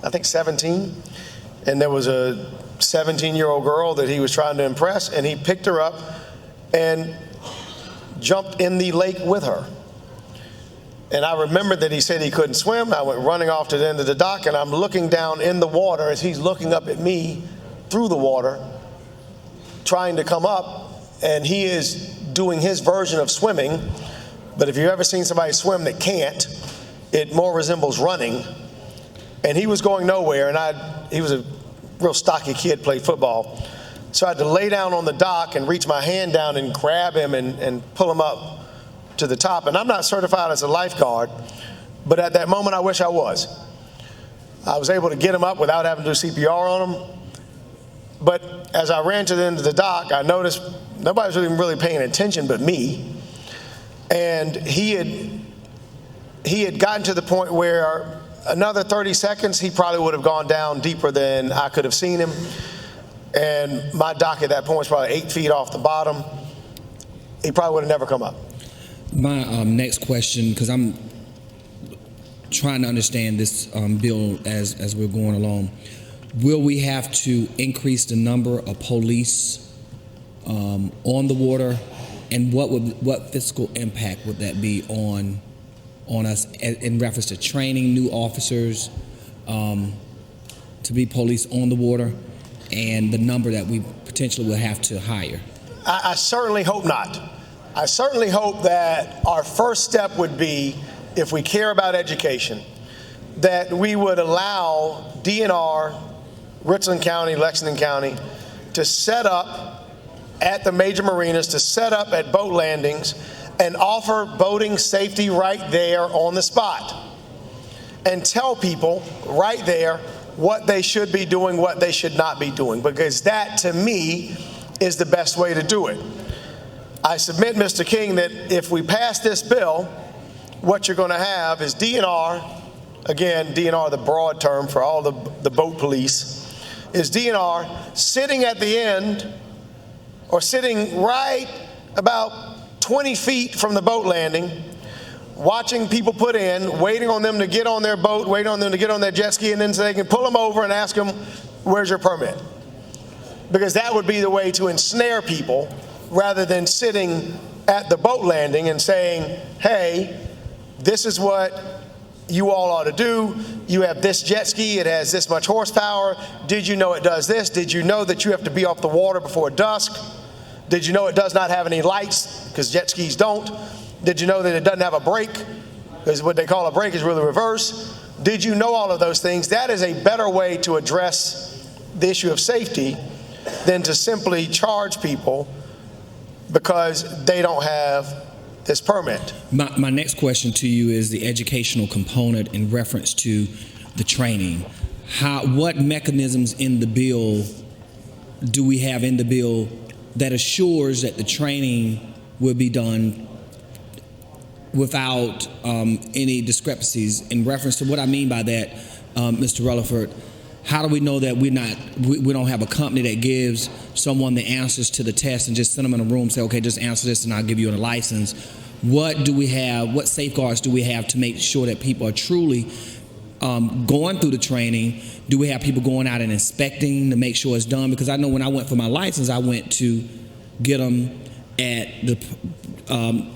I think, 17, and there was a 17-year-old girl that he was trying to impress, and he picked her up and jumped in the lake with her. And I remembered that he said he couldn't swim. I went running off to the end of the dock, and I'm looking down in the water as he's looking up at me through the water, trying to come up, and he is doing his version of swimming. But if you've ever seen somebody swim that can't, it more resembles running. And he was going nowhere, and he was a real stocky kid, played football. So I had to lay down on the dock and reach my hand down and grab him and pull him up to the top. And I'm not certified as a lifeguard, but at that moment I wish I was. I was able to get him up without having to do CPR on him. But as I ran to the end of the dock, I noticed nobody was really paying attention but me. And he had gotten to the point where another 30 seconds, he probably would have gone down deeper than I could have seen him. And my dock at that point was probably 8 feet off the bottom. He probably would have never come up. My next question, because I'm trying to understand this bill as we're going along, will we have to increase the number of police on the water, and what fiscal impact would that be on us in reference to training new officers to be police on the water, and the number that we potentially will have to hire? I certainly hope not. I certainly hope that our first step would be, if we care about education, that we would allow DNR, Richland County, Lexington County, to set up at the major marinas, to set up at boat landings and offer boating safety right there on the spot, and tell people right there what they should be doing, what they should not be doing, because that, to me, is the best way to do it. I submit, Mr. King, that if we pass this bill, what you're going to have is DNR, again, DNR, the broad term for all the boat police, is DNR sitting at the end, or sitting right about 20 feet from the boat landing, watching people put in, waiting on them to get on their boat, waiting on them to get on their jet ski, and then so they can pull them over and ask them, where's your permit? Because that would be the way to ensnare people, rather than sitting at the boat landing and saying, hey, this is what you all ought to do. You have this jet ski, it has this much horsepower. Did you know it does this? Did you know that you have to be off the water before dusk? Did you know it does not have any lights, because jet skis don't? Did you know that it doesn't have a brake, because what they call a brake is really reverse? Did you know all of those things? That is a better way to address the issue of safety than to simply charge people because they don't have this permit. My next question to you is the educational component in reference to the training. What mechanisms in the bill do we have in the bill that assures that the training will be done without any discrepancies? In reference to what I mean by that, Mr. Rutherford, how do we know that we don't have a company that gives someone the answers to the test and just send them in a room and say, okay, just answer this and I'll give you a license? What do we have, what safeguards do we have to make sure that people are truly going through the training? Do we have people going out and inspecting to make sure it's done? Because I know when I went for my license, I went to get them at the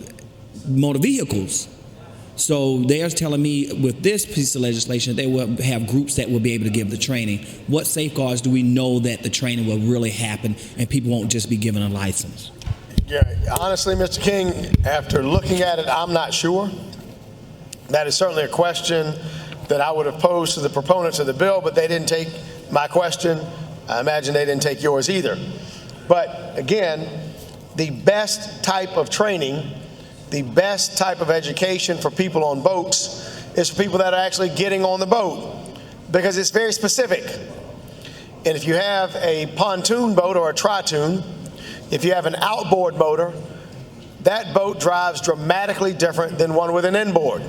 motor vehicles. So they're telling me with this piece of legislation, they will have groups that will be able to give the training. What safeguards do we know that the training will really happen and people won't just be given a license? Yeah, honestly, Mr. King, after looking at it, I'm not sure. That is certainly a question that I would have posed to the proponents of the bill, but they didn't take my question. I imagine they didn't take yours either. But again, the best type of training, the best type of education for people on boats is for people that are actually getting on the boat, because it's very specific. And if you have a pontoon boat or a tritoon, if you have an outboard motor, that boat drives dramatically different than one with an inboard.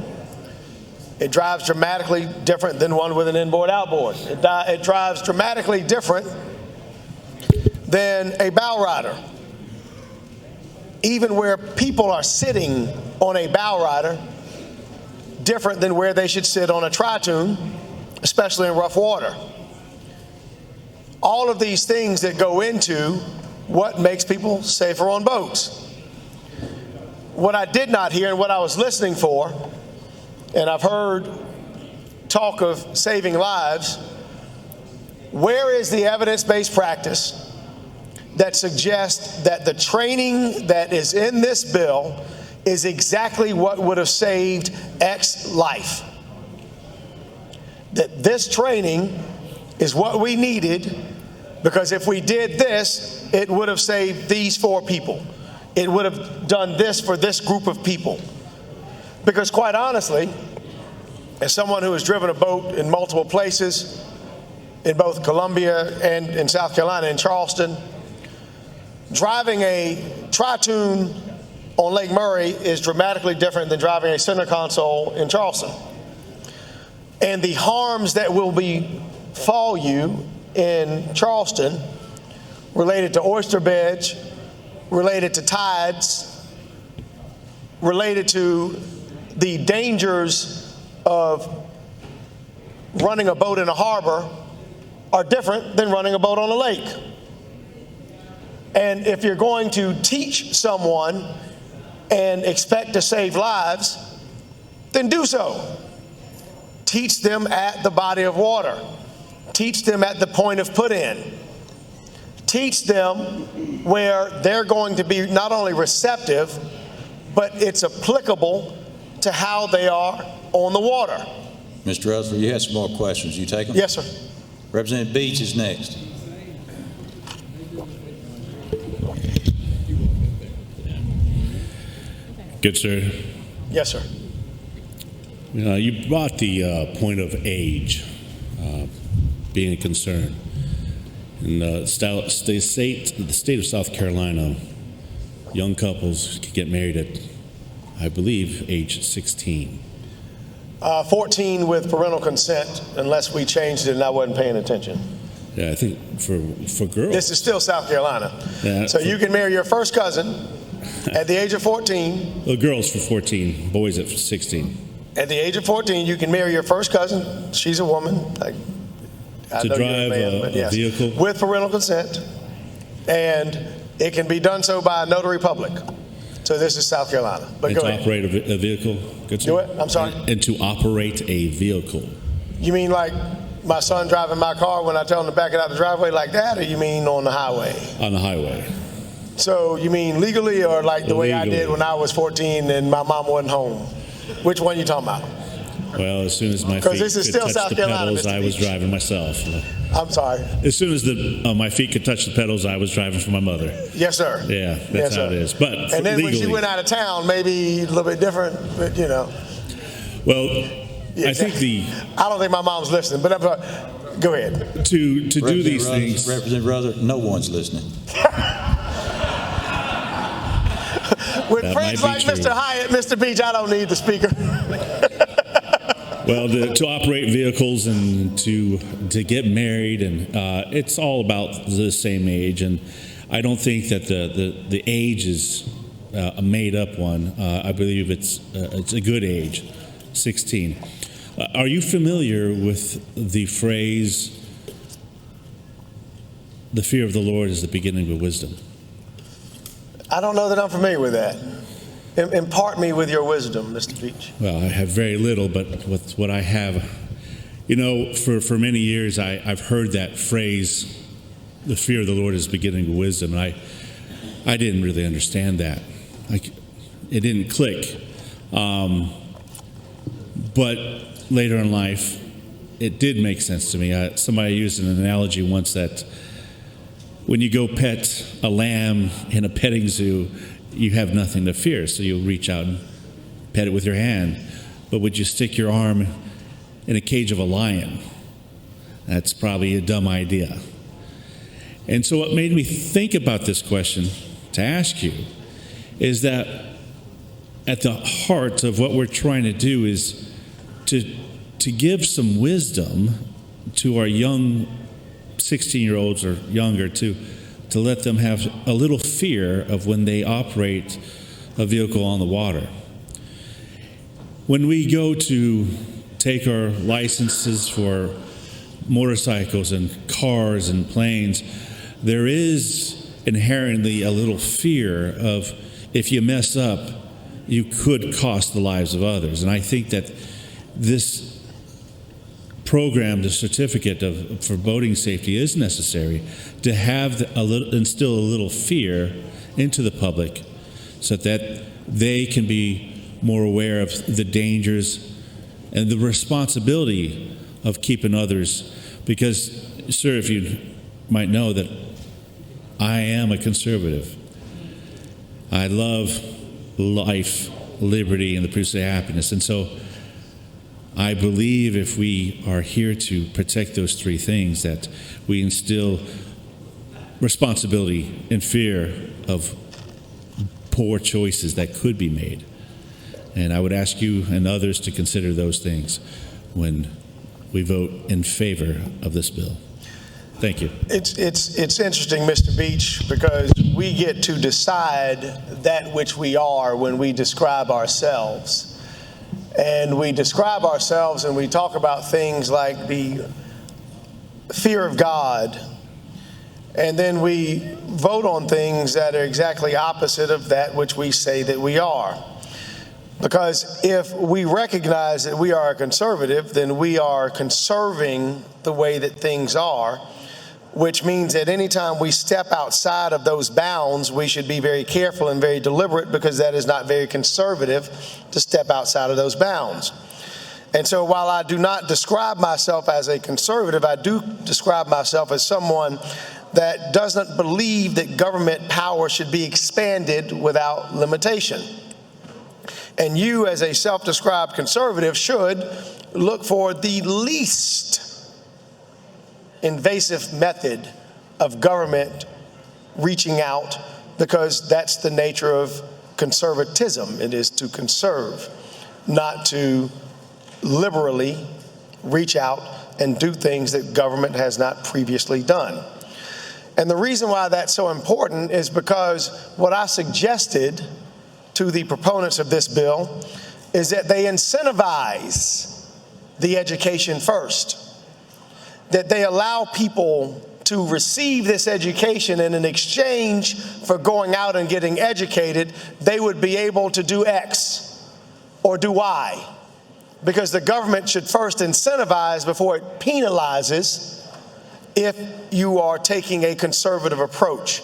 It drives dramatically different than one with an inboard outboard. It drives dramatically different than a bow rider. Even where people are sitting on a bow rider, different than where they should sit on a tritoon, especially in rough water. All of these things that go into what makes people safer on boats. What I did not hear and what I was listening for, and I've heard talk of saving lives, where is the evidence-based practice that suggests that the training that is in this bill is exactly what would have saved X life? That this training is what we needed, because if we did this, it would have saved these 4 people. It would have done this for this group of people. Because quite honestly, as someone who has driven a boat in multiple places, in both Columbia and in South Carolina, in Charleston, driving a tritoon on Lake Murray is dramatically different than driving a center console in Charleston. And the harms that will befall you in Charleston related to oyster beds, related to tides, related to the dangers of running a boat in a harbor are different than running a boat on a lake. And if you're going to teach someone and expect to save lives, then do so. Teach them at the body of water. Teach them at the point of put-in. Teach them where they're going to be not only receptive, but it's applicable to how they are on the water. Mr. Rutherford, you had some more questions. You take them? Yes, sir. Representative Beach is next. Good, sir. Yes, sir. You brought the point of age being a concern. In the state of South Carolina, young couples can get married at, I believe, age 16. 14 with parental consent, unless we changed it and I wasn't paying attention. Yeah, I think for girls. This is still South Carolina. Yeah, so you can marry your first cousin at the age of 14. Well, girls for 14, boys at 16. At the age of 14, you can marry your first cousin. She's a woman. I to know drive you're a man, but a yes, vehicle? with parental consent. And it can be done so by a notary public. So this is South Carolina. But And go to ahead. operate a vehicle? Good, sir? Do it? I'm sorry? And to operate a vehicle. You mean like my son driving my car when I tell him to back it out the driveway like that, or you mean on the highway? On the highway. So you mean legally, or like the way I did Legally. when I was 14 and my mom wasn't home? Which one you talking about? Well, as soon as my 'Cause feet this is could still touch South the Carolina, pedals, Mr. I was Beach. driving myself. I'm sorry. As soon as my feet could touch the pedals, I was driving for my mother. Yes, sir. Yeah, that's Yes, how sir. it is. But And then when she legally, went out of town, maybe a little bit different, but you know. well, Yeah, I think I don't think my mom's listening, but I'm sorry. Go ahead. to do these things. Representative Rutherford, no one's listening. With That friends might like be Mr. true. Hyatt, Mr. Beach, I don't need the speaker. Well, to operate vehicles and to get married, and it's all about the same age. And I don't think that the age is a made up one. I believe it's a good age, 16. Are you familiar with the phrase, "The fear of the Lord is the beginning of wisdom"? I don't know that I'm familiar with that. Impart me with your wisdom, Mr. Beach. Well, I have very little, but with what I have, for many years I've heard that phrase, "The fear of the Lord is the beginning of wisdom," and I didn't really understand that. It didn't click. but later in life, it did make sense to me. Somebody used an analogy once that when you go pet a lamb in a petting zoo, you have nothing to fear, so you'll reach out and pet it with your hand. But would you stick your arm in a cage of a lion? That's probably a dumb idea. And so what made me think about this question to ask you is that at the heart of what we're trying to do is to give some wisdom to our young 16-year-olds or younger to let them have a little fear of when they operate a vehicle on the water. When we go to take our licenses for motorcycles and cars and planes, there is inherently a little fear of if you mess up, you could cost the lives of others. And I think that this program, the certificate for boating safety, is necessary to have instill a little fear into the public so that they can be more aware of the dangers and the responsibility of keeping others. Because, sir, if you might know that I am a conservative. I love life, liberty, and the pursuit of happiness. And so I believe if we are here to protect those three things, that we instill responsibility and fear of poor choices that could be made. And I would ask you and others to consider those things when we vote in favor of this bill. Thank you. It's interesting, Mr. Beach, because we get to decide that which we are when we describe ourselves. And we describe ourselves and we talk about things like the fear of God. And then we vote on things that are exactly opposite of that which we say that we are. Because if we recognize that we are a conservative, then we are conserving the way that things are, which means that anytime we step outside of those bounds, we should be very careful and very deliberate, because that is not very conservative to step outside of those bounds. And so while I do not describe myself as a conservative, I do describe myself as someone that doesn't believe that government power should be expanded without limitation. And you, as a self-described conservative, should look for the least invasive method of government reaching out, because that's the nature of conservatism. It is to conserve, not to liberally reach out and do things that government has not previously done. And the reason why that's so important is because what I suggested to the proponents of this bill is that they incentivize the education first, that they allow people to receive this education, and in exchange for going out and getting educated, they would be able to do X or do Y, because the government should first incentivize before it penalizes if you are taking a conservative approach.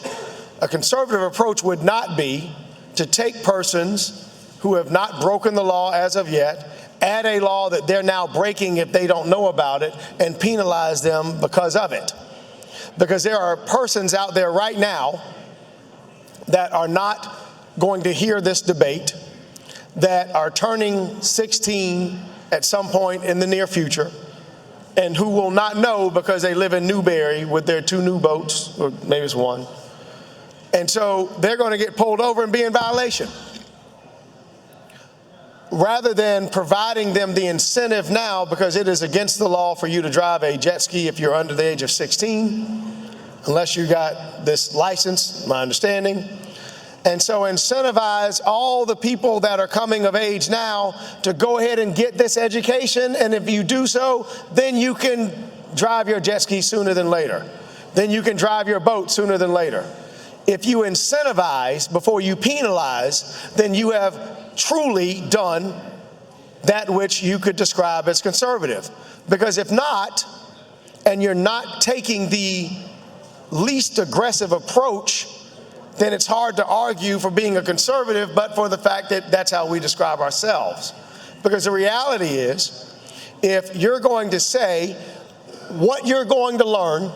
A conservative approach would not be to take persons who have not broken the law as of yet, add a law that they're now breaking if they don't know about it, and penalize them because of it. Because there are persons out there right now that are not going to hear this debate, that are turning 16 at some point in the near future, and who will not know because they live in Newberry with their 2 new boats, or maybe it's 1. And so they're going to get pulled over and be in violation. Rather than providing them the incentive now, because it is against the law for you to drive a jet ski if you're under the age of 16, unless you got this license, my understanding. And so incentivize all the people that are coming of age now to go ahead and get this education. And if you do so, then you can drive your jet ski sooner than later. Then you can drive your boat sooner than later. If you incentivize before you penalize, then you have truly done that which you could describe as conservative. Because if not, and you're not taking the least aggressive approach, then it's hard to argue for being a conservative, but for the fact that that's how we describe ourselves. Because the reality is, if you're going to say what you're going to learn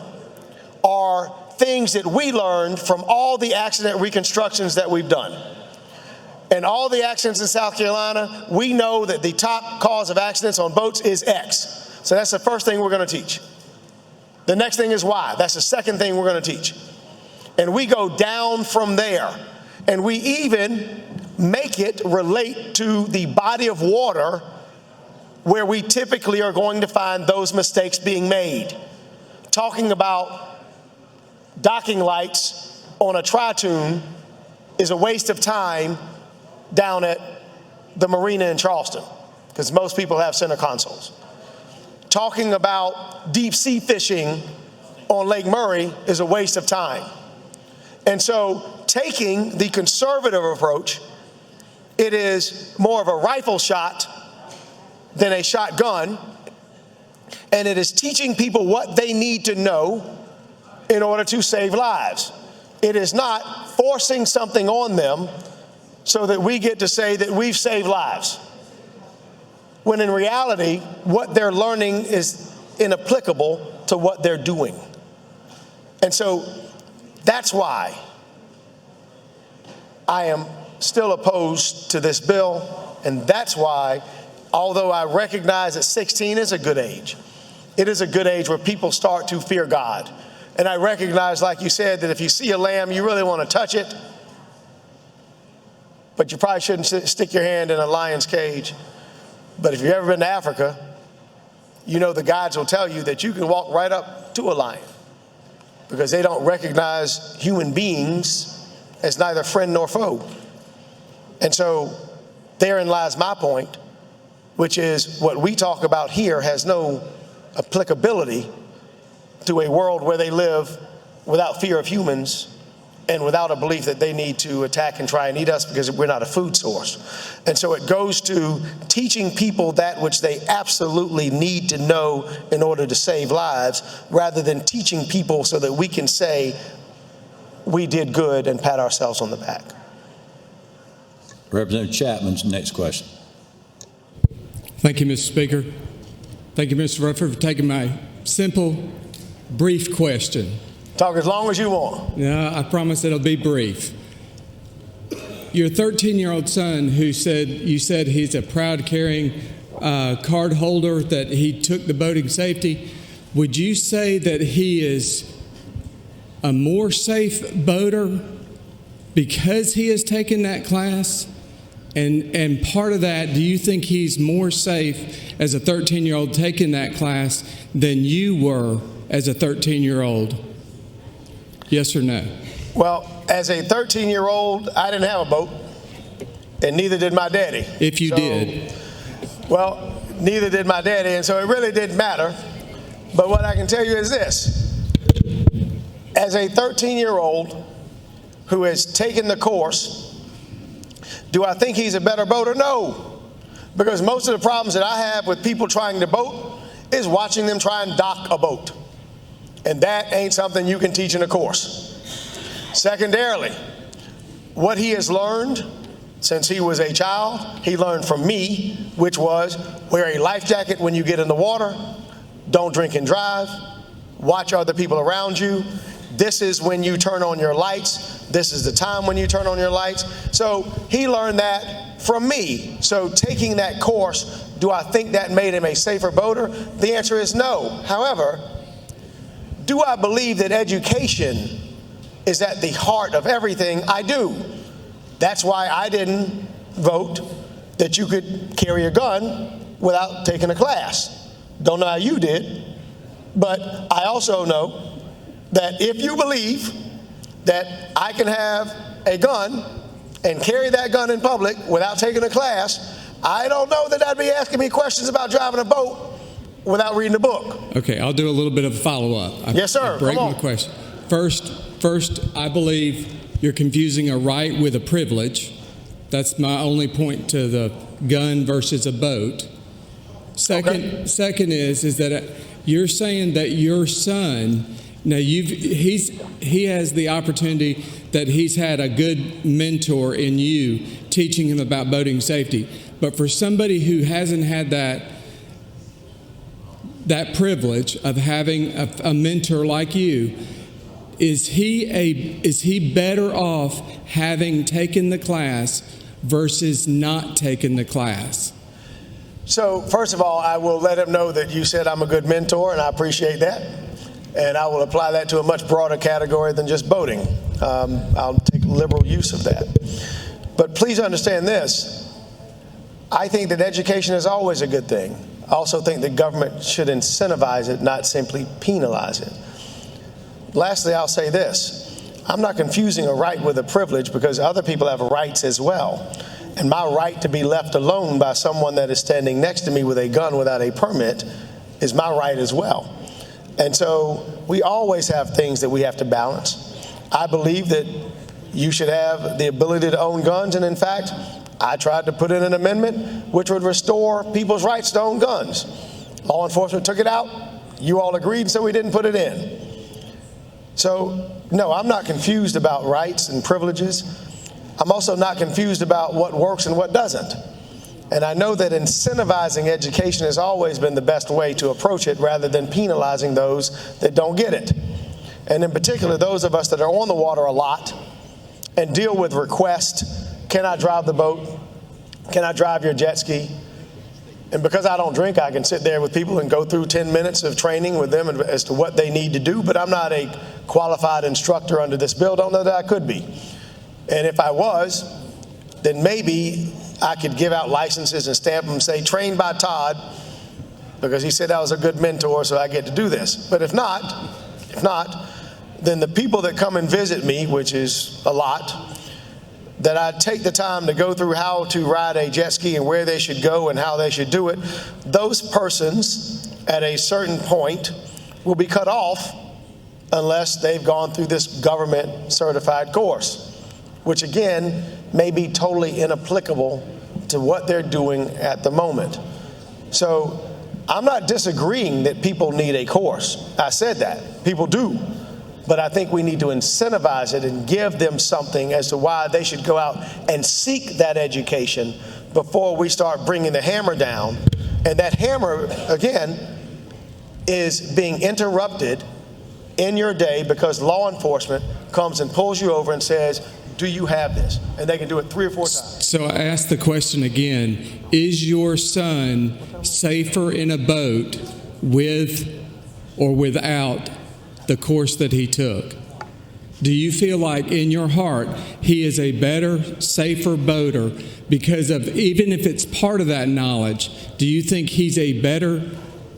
are things that we learned from all the accident reconstructions that we've done. And all the accidents in South Carolina, we know that the top cause of accidents on boats is X. So that's the first thing we're going to teach. The next thing is Y. That's the second thing we're going to teach. And we go down from there. And we even make it relate to the body of water where we typically are going to find those mistakes being made. Talking about docking lights on a tri-tune is a waste of time down at the marina in Charleston, because most people have center consoles. Talking about deep sea fishing on Lake Murray is a waste of time. And so taking the conservative approach, it is more of a rifle shot than a shotgun, and it is teaching people what they need to know in order to save lives. It is not forcing something on them so that we get to say that we've saved lives, when in reality, what they're learning is inapplicable to what they're doing. And so that's why I am still opposed to this bill, and that's why, although I recognize that 16 is a good age, it is a good age where people start to fear God. And I recognize, like you said, that if you see a lamb, you really want to touch it, but you probably shouldn't stick your hand in a lion's cage. But if you've ever been to Africa, you know the guides will tell you that you can walk right up to a lion, because they don't recognize human beings as neither friend nor foe. And so therein lies my point, which is what we talk about here has no applicability to a world where they live without fear of humans and without a belief that they need to attack and try and eat us because we're not a food source. And so it goes to teaching people that which they absolutely need to know in order to save lives, rather than teaching people so that we can say we did good and pat ourselves on the back. Representative Chapman's next question. Thank you, Mr. Speaker. Thank you, Mr. Rutherford, for taking my simple, brief question. Talk as long as you want. No, I promise it'll be brief. Your 13-year-old son, who you said he's a proud carrying card holder, that he took the boating safety, would you say that he is a more safe boater because he has taken that class? And part of that, do you think he's more safe as a 13-year-old taking that class than you were as a 13-year-old? Yes or no? Well, as a 13-year-old, I didn't have a boat, and neither did my daddy. If you did. Well, neither did my daddy, and so it really didn't matter. But what I can tell you is this. As a 13-year-old who has taken the course, do I think he's a better boater? No. Because most of the problems that I have with people trying to boat is watching them try and dock a boat. And that ain't something you can teach in a course. Secondarily, what he has learned since he was a child, he learned from me, which was wear a life jacket when you get in the water, don't drink and drive, watch other people around you. This is when you turn on your lights. This is the time when you turn on your lights. So he learned that from me. So taking that course, do I think that made him a safer boater? The answer is no. However, do I believe that education is at the heart of everything? I do. That's why I didn't vote that you could carry a gun without taking a class. Don't know how you did, but I also know that if you believe that I can have a gun and carry that gun in public without taking a class, I don't know that I'd be asking me questions about driving a boat without reading a book. Okay, I'll do a little bit of a follow-up. Yes, sir. Break Come on. my question. First, I believe you're confusing a right with a privilege. That's my only point to the gun versus a boat. Second is that you're saying that your son, now he has the opportunity that he's had a good mentor in you teaching him about boating safety. But for somebody who hasn't had that privilege of having a mentor like you, is he better off having taken the class versus not taking the class? So, first of all, I will let him know that you said I'm a good mentor, and I appreciate that. And I will apply that to a much broader category than just boating. I'll take liberal use of that. But please understand this. I think that education is always a good thing. I also think that government should incentivize it, not simply penalize it. Lastly, I'll say this. I'm not confusing a right with a privilege, because other people have rights as well. And my right to be left alone by someone that is standing next to me with a gun without a permit is my right as well. And so we always have things that we have to balance. I believe that you should have the ability to own guns, and in fact, I tried to put in an amendment which would restore people's rights to own guns. Law enforcement took it out. You all agreed, and so we didn't put it in. So, no, I'm not confused about rights and privileges. I'm also not confused about what works and what doesn't. And I know that incentivizing education has always been the best way to approach it, rather than penalizing those that don't get it. And in particular, those of us that are on the water a lot and deal with requests, can I drive the boat? Can I drive your jet ski? And because I don't drink, I can sit there with people and go through 10 minutes of training with them as to what they need to do, but I'm not a qualified instructor under this bill. Don't know that I could be. And if I was, then maybe I could give out licenses and stamp them and say, trained by Todd, because he said I was a good mentor, so I get to do this. But if not, then the people that come and visit me, which is a lot, that I take the time to go through how to ride a jet ski and where they should go and how they should do it, those persons at a certain point will be cut off unless they've gone through this government certified course, which again may be totally inapplicable to what they're doing at the moment. So I'm not disagreeing that people need a course. I said that. People do. But I think we need to incentivize it and give them something as to why they should go out and seek that education before we start bringing the hammer down. And that hammer, again, is being interrupted in your day because law enforcement comes and pulls you over and says, do you have this? And they can do it 3 or 4 times. So I ask the question again, is your son safer in a boat with or without the course that he took? Do you feel like in your heart he is a better, safer boater because of, even if it's part of that knowledge, do you think he's a better,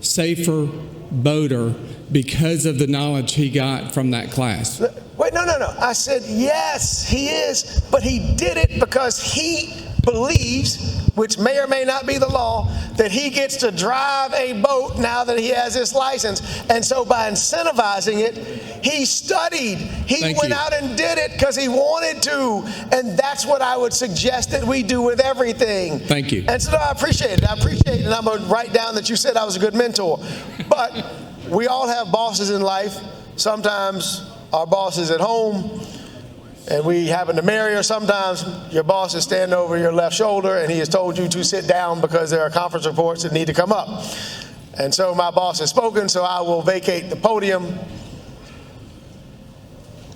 safer boater because of the knowledge he got from that class? Wait, no. I said, yes, he is, but he did it because he believes, which may or may not be the law, that he gets to drive a boat now that he has his license. And so by incentivizing it, he studied. He went out and did it because he wanted to. And that's what I would suggest that we do with everything. Thank you. And so I appreciate it. And I'm going to write down that you said I was a good mentor. But we all have bosses in life. Sometimes our boss is at home and we happen to marry her. Sometimes your boss is standing over your left shoulder and he has told you to sit down because there are conference reports that need to come up. And so my boss has spoken, so I will vacate the podium.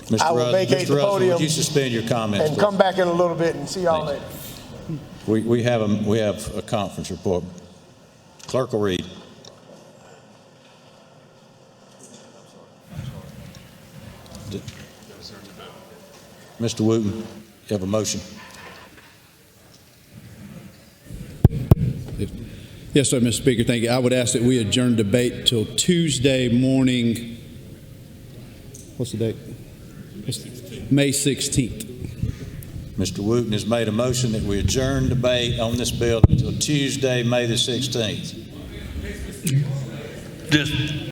Mr. Russell, would you suspend your comments, and come back in a little bit and see y'all later. We have a conference report. Clerk will read. Mr. Wooten, you have a motion. Yes, sir, Mr. Speaker. Thank you. I would ask that we adjourn debate till Tuesday morning. What's the date? May 16th. Mr. Wooten has made a motion that we adjourn debate on this bill until Tuesday, May the 16th.